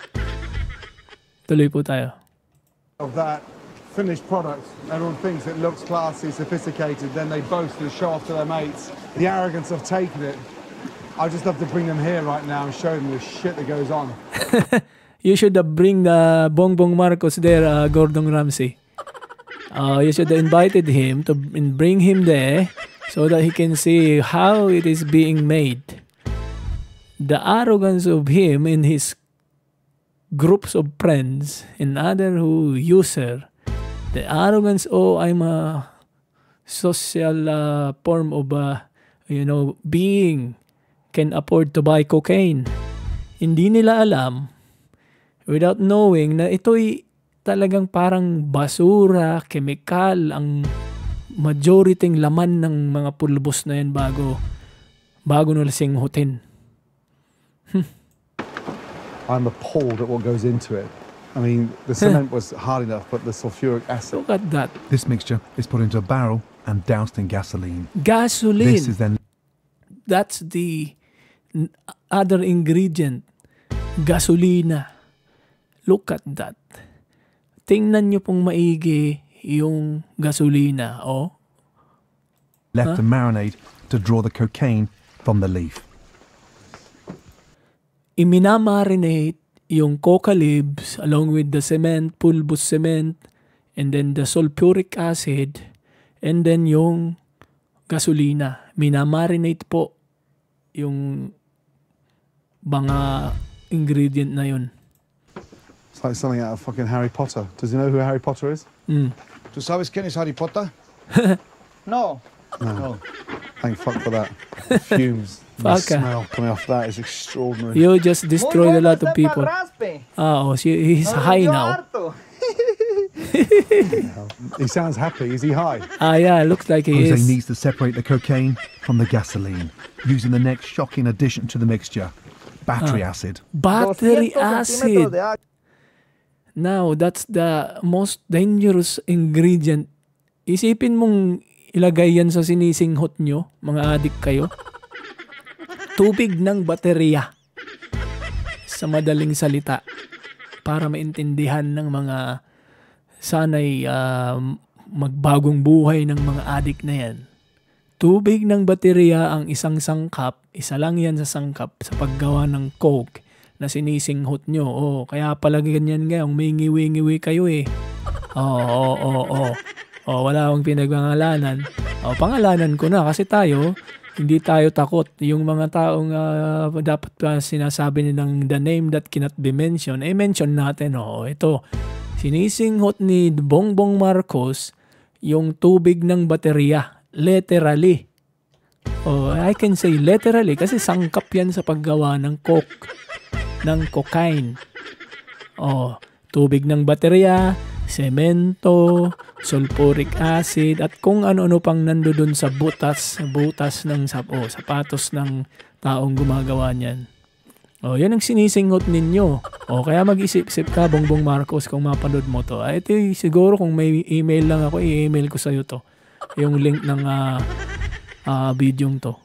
Tuloy po tayo. Of that finished product, everyone thinks it looks classy, sophisticated, then they boast and show off to their mates. The arrogance of taking it. I just love to bring them here right now and show them the shit that goes on. You should bring the Bongbong Marcos there, Gordon Ramsay. You should have invited him to and bring him there so that he can see how it is being made. The arrogance of him and his groups of friends and other who user, the arrogance, I'm a social form of being can afford to buy cocaine. Hindi nila alam without knowing na ito'y talagang parang basura, chemical ang majoriting laman ng mga pulbos na yan bago nila singhutin. I'm appalled at what goes into it. I mean, the cement was hard enough, but the sulfuric acid. Look at that. This mixture is put into a barrel and doused in gasoline. Gasoline. This is then... That's the other ingredient. Gasolina. Look at that. Tingnan nyo pong maigi yung gasolina, Left to marinate to draw the cocaine from the leaf. Iminamarinate yung coca leaves along with the cement, pulbos cement, and then the sulfuric acid, and then yung gasolina. Minamarinate po yung mga ingredient na yun. It's like something out of fucking Harry Potter. Does he know who Harry Potter is? ¿Tú sabes quién es Harry Potter? No. No. Thank fuck for that. Fumes. The smell coming off that is extraordinary. You just destroyed a lot of people. He's high now. He sounds happy. Is he high? Yeah, looks like he Jose is. needs to separate the cocaine from the gasoline, using the next shocking addition to the mixture, battery acid. Battery acid. Now, that's the most dangerous ingredient. Isipin mong ilagay yan sa sinisinghot nyo, mga adik kayo. Tubig ng baterya. Sa madaling salita. Para maintindihan ng mga sanay magbagong buhay ng mga adik na yan. Tubig ng baterya ang isang sangkap. Isa lang yan sa sangkap sa paggawa ng coke na sinisinghot nyo. Kaya pala ganyan ngayong may ngiwi-ngiwi kayo eh. Wala akong pinagpangalanan. Pangalanan ko na kasi hindi tayo takot. Yung mga taong dapat sinasabi nilang the name that cannot be mentioned, mention natin. Ito, sinisinghot ni Bongbong Marcos yung tubig ng baterya. Literally. I can say literally kasi sangkap yan sa paggawa ng coke, ng cocaine. Tubig ng baterya, semento, sulfuric acid, at kung ano-ano pang nandoon sa butas ng sapatos ng taong gumagawa niyan. Yan ang sinisinghot ninyo. Kaya mag-isip-isip ka, Bongbong Marcos, kung mapanood mo to. Ito siguro kung may email lang ako, i-email ko sa'yo to. Yung link ng videong to.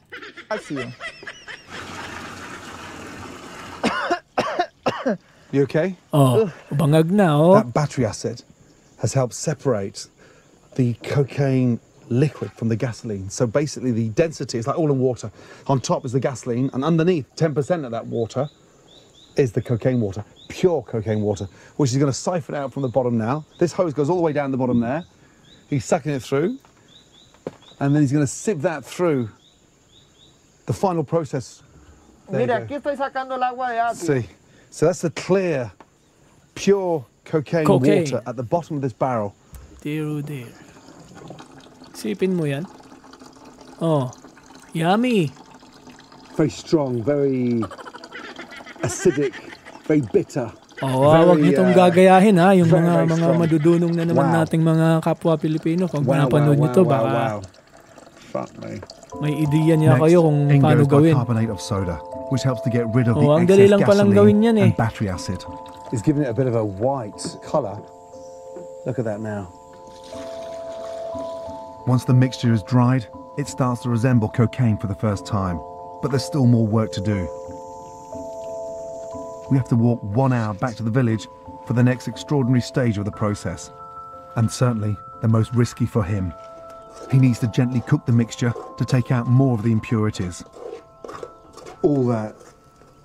You okay? Bangag na, That battery acid has helped separate the cocaine liquid from the gasoline. So basically the density is like all in water. On top is the gasoline, and underneath 10% of that water is the cocaine water, pure cocaine water, which is going to siphon out from the bottom now. This hose goes all the way down the bottom there. He's sucking it through, and then he's going to sieve that through the final process. Mira, aquí estoy sacando el agua de apio. See, so that's the clear, pure cocaine water at the bottom of this barrel. Dear. Sipin mo yan. Yummy. Very strong, very acidic, very bitter. Wag nitong gagayahin yung mga madudunong na naman nating mga kapwa Pilipino pag napanood nito baka Fuck me. May ideya niya kayo kung paano gawin. Carbonate of soda, which helps to get rid of the ang dali excess lang palang gawin yan gasoline and battery acid. It's giving it a bit of a white colour. Look at that now. Once the mixture is dried, it starts to resemble cocaine for the first time, but there's still more work to do. We have to walk 1 hour back to the village for the next extraordinary stage of the process, and certainly the most risky for him. He needs to gently cook the mixture to take out more of the impurities. All that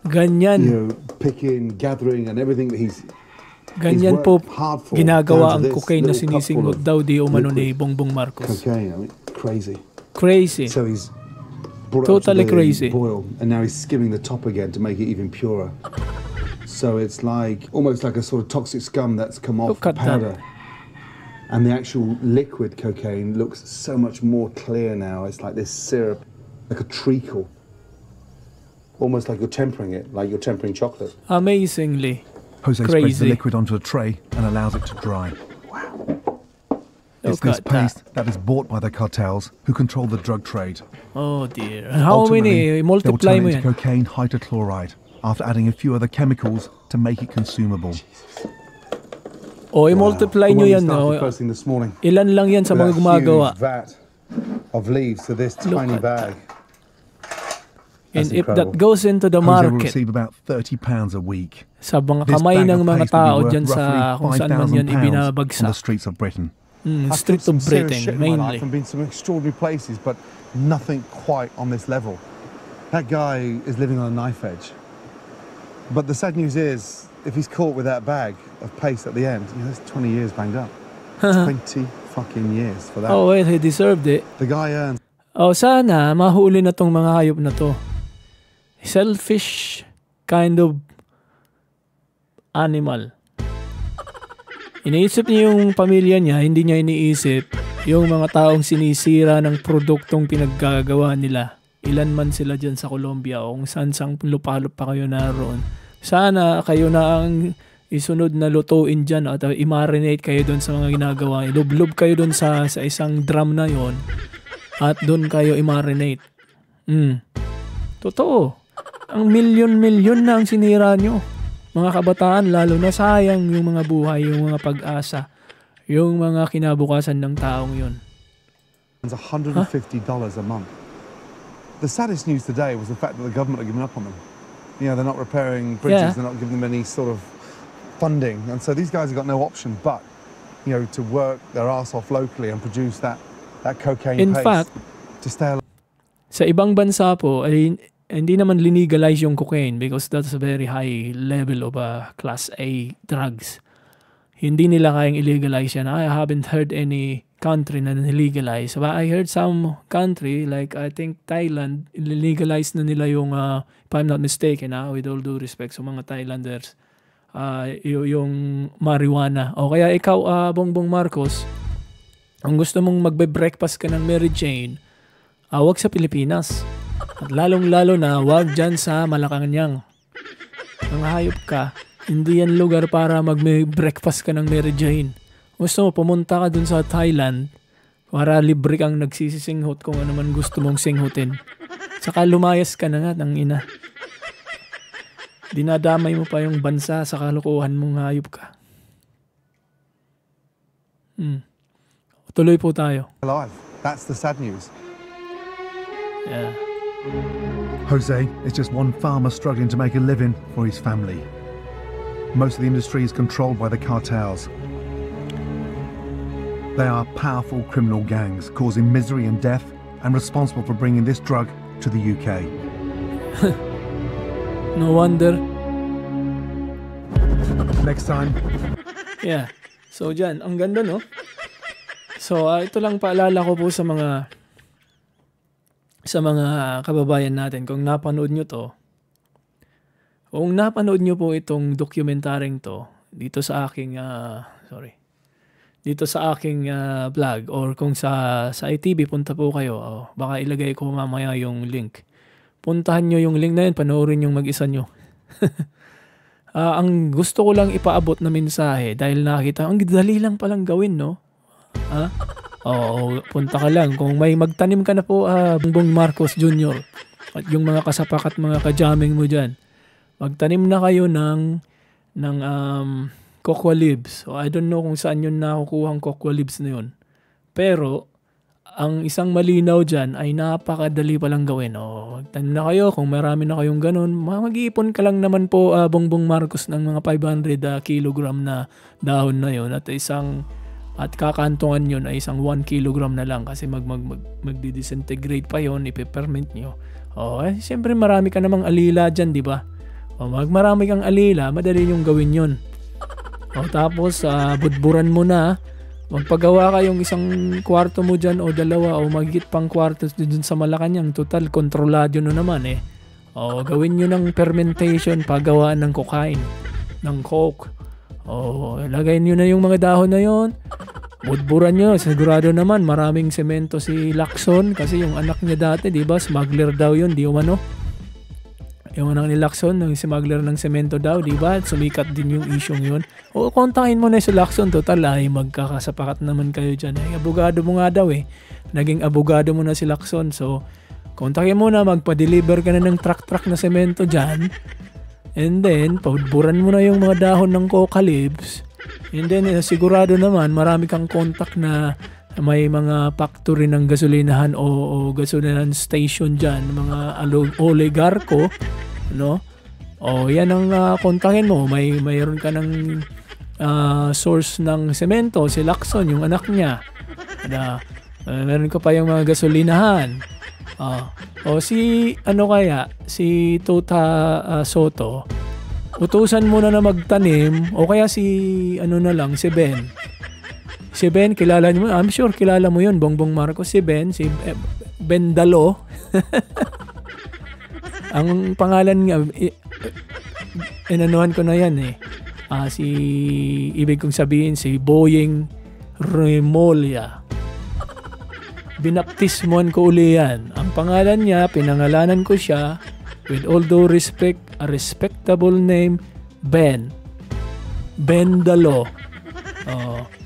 Ganyan. You know, picking, gathering, and everything that he's Ganyan po hard for, ginagawa down to ang this cocaine na little cup sinisingot full of daw di umano liquid ni Bongbong Marcos. Cocaine, I mean, crazy. Crazy. So he's brought Totally it up to the crazy. boil, and now he's skimming the top again to make it even purer. So it's like almost like a sort of toxic scum that's come off Look at powder. that. And the actual liquid cocaine looks so much more clear now. It's like this syrup, like a treacle. Almost like you're tempering it, like you're tempering chocolate. Amazingly Jose spreads the crazy. liquid onto a tray and allows it to dry. It's Look this at that. paste that is bought by the cartels who control the drug trade. Oh dear. How Ultimately, many? they'll Multiply turn mo it yan. into cocaine hydrochloride after adding a few other chemicals to make it consumable. O, i-multiply The nyo one we yan. started No? first thing this morning. Ilan lang yan sa With mga that gumagawa. huge vat of leaves to this Look tiny at bag. And That's if incredible. that goes into the Jose will market, receive about £30 a week. sa mga This kamay bag ng of mga paste will be tao worth dyan sa roughly kung saan man yan £5,000 on the ibinabagsak. streets of Britain. I've Street seen of some serious Britain, shit in my life mainly. and been to some extraordinary places, but nothing quite on this level. That guy is living on a knife edge. But the sad news is, if he's caught with that bag of paste at the end, you know, that's 20 years banged up. 20 fucking years for that. Oh, well, he deserved it. The guy earns. Oh, sana mahuli na tong mga hayop na to. Selfish kind of animal. Iniisip niya yung pamilya niya, hindi niya iniisip yung mga taong sinisira ng produktong pinaggagawa nila. Ilan man sila dyan sa Colombia o kung saan sang lupalop pa kayo naroon. Sana kayo na ang isunod na lutuin dyan at i-marinate kayo doon sa mga ginagawa. Ilublob kayo doon sa isang drum na yon at doon kayo i-marinate. Totoo. Ang milyon-milyon na ang sinira nyo. Mga kabataan, lalo na sayang yung mga buhay, yung mga pag-asa, yung mga kinabukasan ng taong yun. $150 a month. The saddest news today was the fact that the government are giving up on them. You know, they're not repairing bridges, Yeah. they're not giving them any sort of funding. And so these guys have got no option but, you know, to work their ass off locally and produce that cocaine In paste fact, to stay alive. sa ibang bansa po, ay hindi naman linegalize yung cocaine because that's a very high level of class A drugs. Hindi nila kayang illegalize yan. I haven't heard any country na legalize. But I heard some country, like I think Thailand, legalize na nila yung, if I'm not mistaken, with all due respect sa mga Thailanders, yung marijuana. O kaya ikaw, Bongbong Marcos, ang gusto mong magbe-breakfast ka ng Mary Jane, wag sa Pilipinas. At lalong-lalo na, wag dyan sa Malacanang. Ang hayop ka, hindi yan lugar para mag-breakfast ka ng Mary Jane. Gusto mo, pumunta ka dun sa Thailand para libre kang nagsisisinghot kung ano man gusto mong singhutin. Saka lumayas ka na nga, ng ina. Dinadamay mo pa yung bansa sa kalukuhan mong hayop ka. Tuloy po tayo. Alive. That's the sad news. Yeah. Jose is just one farmer struggling to make a living for his family. Most of the industry is controlled by the cartels. They are powerful criminal gangs causing misery and death and responsible for bringing this drug to the UK. No wonder. Next time. Yeah. So dyan, ang ganda no? So ito lang paalala ko po sa mga kababayan natin kung napanood nyo to. Kung napanood nyo po itong documentaryong to dito sa aking vlog or kung sa ITV punta po kayo, baka ilagay ko mamaya yung link. Puntahan nyo yung link na yun, panoorin yung mag-isa nyo. Ang gusto ko lang ipaabot na mensahe dahil nakita, ang dali lang palang gawin, no? Oo, punta ka lang. Kung may magtanim ka na po, Bongbong Marcos Jr. at yung mga kasapak at mga kajaming mo dyan, magtanim na kayo ng cocoa leaves. So, I don't know kung saan yun nakukuhang cocoa leaves na yun. Pero, ang isang malinaw dyan ay napakadali palang gawin. Magtanim na kayo, kung marami na kayong ganun, mag-iipon ka lang naman po, Bongbong Marcos, ng mga 500 kilogram na dahon na yun at kakantungan yun ay isang 1 kilogram na lang kasi magdi-disintegrate pa yun, ipiperment nyo. Siyempre marami ka namang alila dyan, di ba? O, marami kang alila, madali yung gawin yun. O, tapos, budburan mo na. Magpagawa ka yung isang kwarto mo dyan o dalawa o magigit pang kwarto dyan sa Malacanang. Total, kontrolado no naman eh. O, gawin nyo ng fermentation, paggawaan ng cocaine, ng coke. O, lagay nyo na yung mga dahon na yon. Budburan nyo. Sigurado naman, maraming semento si Lacson kasi yung anak niya dati, di ba, smuggler daw yun, di umano. Yung anak ni Lacson, yung smuggler ng semento daw, di ba? Sumikat din yung isyong yun. O, kontakin mo na si Lacson. Total, ay magkakasapakat naman kayo dyan. Ay, abogado mo nga daw eh. Naging abogado mo na si Lacson. So, kontakin mo na, magpa-deliver ka na ng truck na semento dyan. And then, paudburan mo na yung mga dahon ng coca leaves. And then, sigurado naman, marami kang contact na may mga factory ng gasolinahan o gasolinahan station dyan, mga oligarko, no? O, yan ang kontakin mo. Mayroon ka ng source ng semento, si Lacson, yung anak niya. Meron ka pa yung mga gasolinahan. O si si Tota Soto, utusan mo na magtanim, o kaya si si Ben. Si Ben, kilala mo, I'm sure kilala mo yun, Bongbong Marcos, si Ben, Ben Dalo. Ang pangalan nga, inanuhan ko na yan eh. Ibig kong sabihin, si Boying Remolia. Binaptismoan ko uli yan. Ang pangalan niya, pinangalanan ko siya, with all due respect, a respectable name, Ben. Ben Dalo.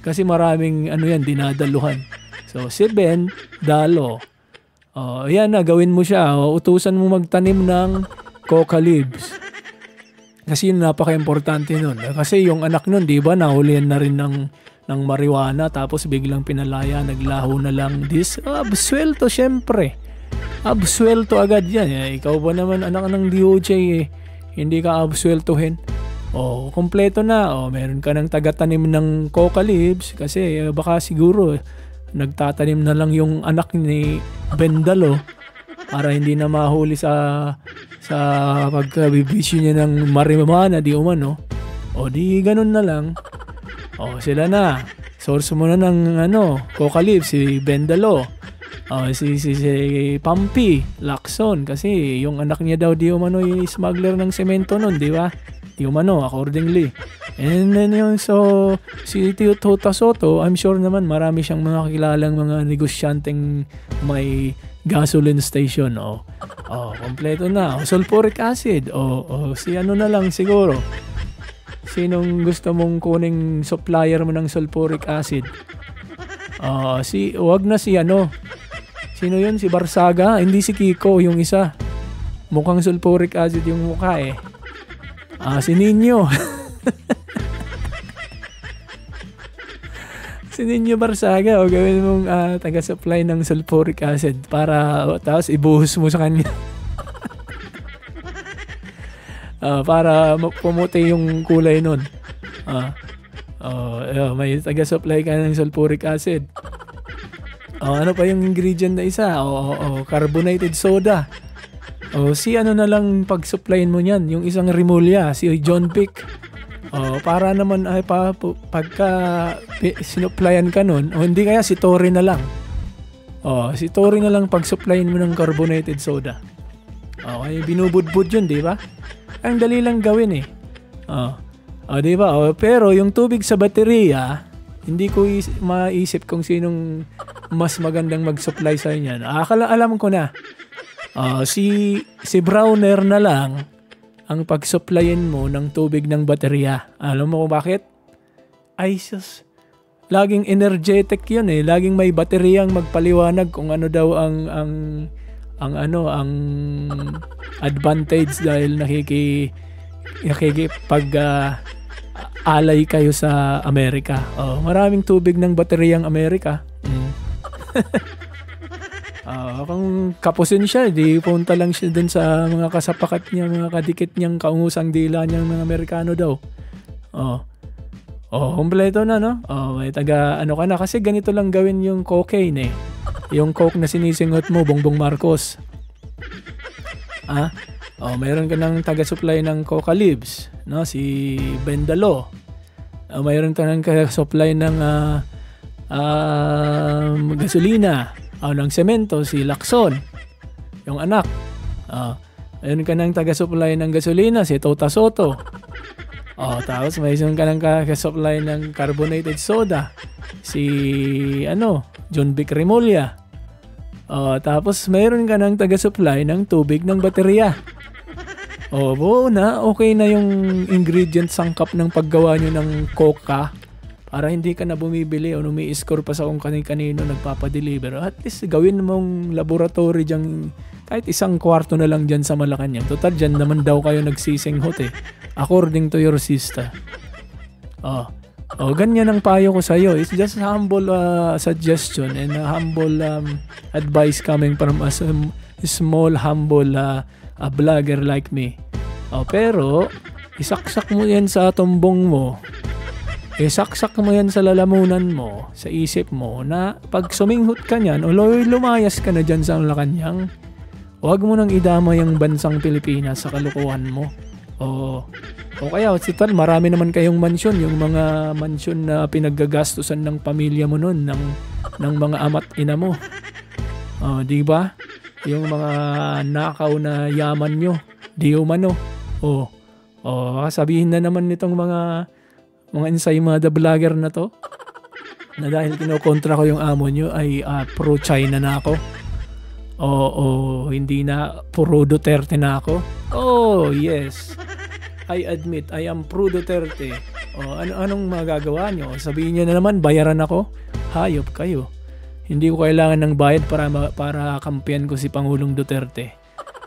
Kasi maraming dinadaluhan. So, si Ben Dalo. Yan na, gawin mo siya. Utusan mo magtanim ng coca leaves. Kasi yun, napaka-importante nun. Kasi yung anak nun, di ba, nahulihan na rin ng marijuana, tapos biglang pinalaya, naglaho na lang. Absuelto, syempre. Absuelto agad yan. Ikaw ba naman, anak ng DOJ, hindi ka absueltohin? Kompleto na. Meron ka ng tagatanim ng coca leaves kasi baka siguro nagtatanim na lang yung anak ni Bendalo para hindi na mahuli sa pagkabibisyo niya ng marijuana, di umano. Di ganun na lang. Sila na. Source mo na ng coca leaves, si Bendalo. Si Pampi, Lacson, kasi yung anak niya daw di umano yung smuggler ng semento nun, di ba? Di umano, accordingly. And then si Tota Soto, I'm sure naman marami siyang mga kilalang mga negosyanteng may gasoline station. Kompleto na. Sulfuric acid. Si na lang siguro. Sinong gusto mong kuning supplier mo ng sulfuric acid? Wag na Sino yun? Si Barsaga? Hindi si Kiko, yung isa. Mukhang sulfuric acid yung mukha eh. Si Nino. Si Nino Barsaga, gawin mong taga-supply ng sulfuric acid para tapos ibuhos mo sa kanya. Para pumuti yung kulay nun. May taga-supply ka ng sulfuric acid. Ano pa yung ingredient na isa? Carbonated soda. Si na lang pag-supplyin mo niyan, yung isang Rimulya, si John Pick. Para naman pagka sinupplyan ka nun, hindi kaya si Tory na lang. Si Tory na lang pag-supplyin mo ng carbonated soda. Ay binubudbud yun, di ba? Ang dali lang gawin eh. Di ba? Pero yung tubig sa baterya, hindi ko maisip kung sinong mas magandang mag-supply sa inyan. Alam ko na. Si Browner na lang ang pag-supplyin mo ng tubig ng baterya. Alam mo kung bakit? Ay, sus. Laging energetic yun eh. Laging may bateryang magpaliwanag kung ano daw ang advantage dahil alay kayo sa Amerika. Maraming tubig ng bateryang Amerika. Kung kapusin siya, di punta lang siya dun sa mga kasapakat niya, mga kadikit niyang kaungusang dila niyang mga Amerikano daw. Kompleto na, no? May taga ka na. Kasi ganito lang gawin yung cocaine eh. Yung coke na sinisingot mo, Bongbong Marcos. Mayroon ka ng taga-supply ng Coca Leaves, no? Si Bendalo. Mayroon ka ng taga-supply ng gasolina o ng semento, si Lacson, yung anak. Mayroon ka ng taga-supply ng gasolina, si Tota Soto. Tapos mayroon ka ng taga-supply ng carbonated soda, si John Vic Remulla. Tapos mayroon ka ng taga-supply ng tubig ng baterya. Buo na, okay na yung ingredient sangkap ng paggawa nyo ng Coca para hindi ka na bumibili o umi-score pa sa kung kanino nagpapadeliver. At least gawin mong laboratory dyan, kahit 1 kwarto na lang dyan sa Malacanang. Total dyan naman daw kayo nagsisinghot according to your sister. Ganyan ang payo ko sa'yo. It's just a humble suggestion and a humble advice coming from a small, humble vlogger like me. Pero, isaksak mo yan sa tumbong mo. Isaksak mo yan sa lalamunan mo, sa isip mo, na pag suminghot ka niyan, o lumayas ka na dyan sa Malacanang, huwag mo nang idama yung bansang Pilipinas sa kalukuhan mo. O kaya, marami naman kayong mansyon, yung mga mansyon na pinaggagastusan ng pamilya mo nun, ng mga ama't ina mo. Di ba? Yung mga nakaw na yaman nyo, di umano. Sabihin na naman nitong mga ensaymada vlogger na to, na dahil kinokontra ko yung amo nyo, ay pro-China na ako. Hindi na pro Duterte na ako. Yes. I admit, I am pro Duterte. Anong magagawa nyo? Sabihin nyo na naman, bayaran ako? Hayop kayo. Hindi ko kailangan ng bayad para kampiyan ko si Pangulong Duterte.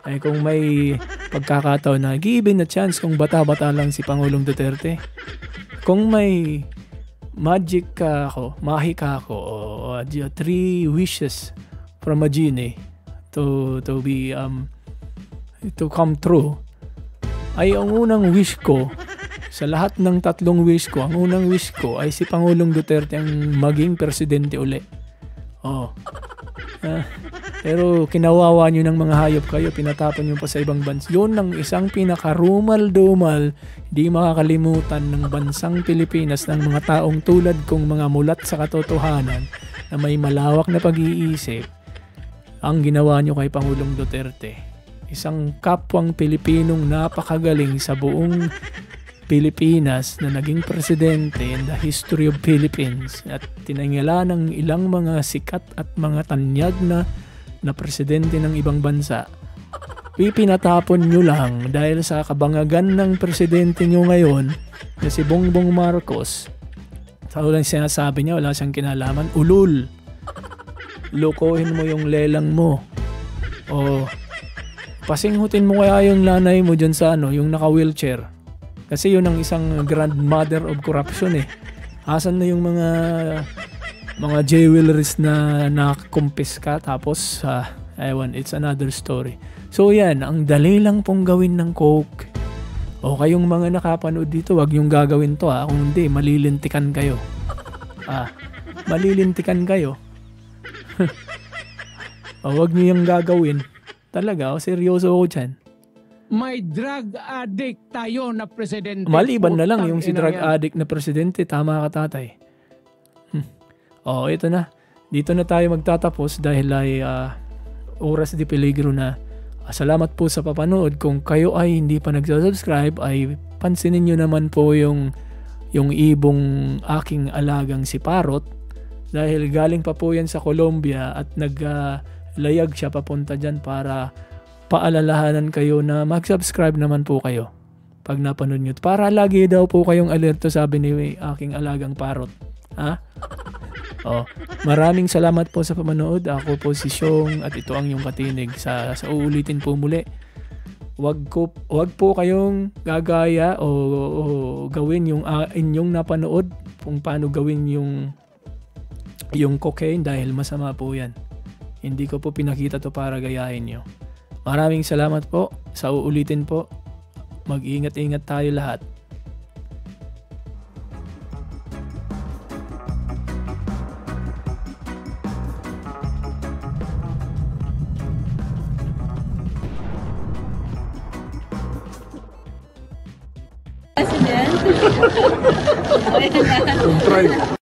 Ay kung may pagkakataon na given a chance kung bata-bata lang si Pangulong Duterte, kung may magic mahika ako, 3 wishes from a genie to come true, ay ang unang wish ko sa lahat ng 3 wish ko, ang unang wish ko ay si Pangulong Duterte ang maging presidente uli. Pero kinawawa nyo ng mga hayop kayo, pinatapon nyo pa sa ibang bansa. Yun ang isang pinakarumal-dumal, di makakalimutan ng bansang Pilipinas, ng mga taong tulad kong mga mulat sa katotohanan na may malawak na pag-iisip. Ang ginawa nyo kay Pangulong Duterte, isang kapwang Pilipinong napakagaling sa buong Pilipinas na naging presidente in the history of Philippines at tinangala ng ilang mga sikat at mga tanyag na presidente ng ibang bansa. Pinatapon nyo lang dahil sa kabangagan ng presidente nyo ngayon na si Bongbong Marcos. Sa ulang sinasabi niya, wala siyang kinalaman. Ulul. Lokohin mo yung lelang mo. Pasinghutin mo kaya yung nanay mo dyan sa yung naka-wheelchair. Kasi yun ang isang grandmother of corruption Asan na yung mga jewelries na nakumpiska tapos it's another story. So yan, ang dali lang pong gawin ng Coke. Kayong mga nakapanood dito, wag yung gagawin to kung hindi, malilintikan kayo. Malilintikan kayo. Wag niyo yung gagawin. Talaga, seryoso ako dyan. May drug addict tayo na presidente. Maliban na lang yung si drug addict na presidente. Tama ka, tatay. Ito na. Dito na tayo magtatapos dahil ay oras di peligro na. Salamat po sa papanood. Kung kayo ay hindi pa nag-subscribe, ay pansinin nyo naman po yung ibong aking alagang si Parrot. Dahil galing pa po yan sa Colombia at naglayag siya papunta dyan para paalalahanan kayo na mag-subscribe naman po kayo pag napanood nyo. Para lagi daw po kayong alerto, sabi ni aking alagang Parrot. Maraming salamat po sa pamanood. Ako po si Xiong at ito ang yung katinig. Sa uulitin po muli, wag po kayong gagaya o gawin yung inyong napanood kung paano gawin yung cocaine dahil masama po yan. Hindi ko po pinakita to para gayahin nyo. Maraming salamat po. Sa uulitin po, mag-ingat-ingat tayo lahat. Try.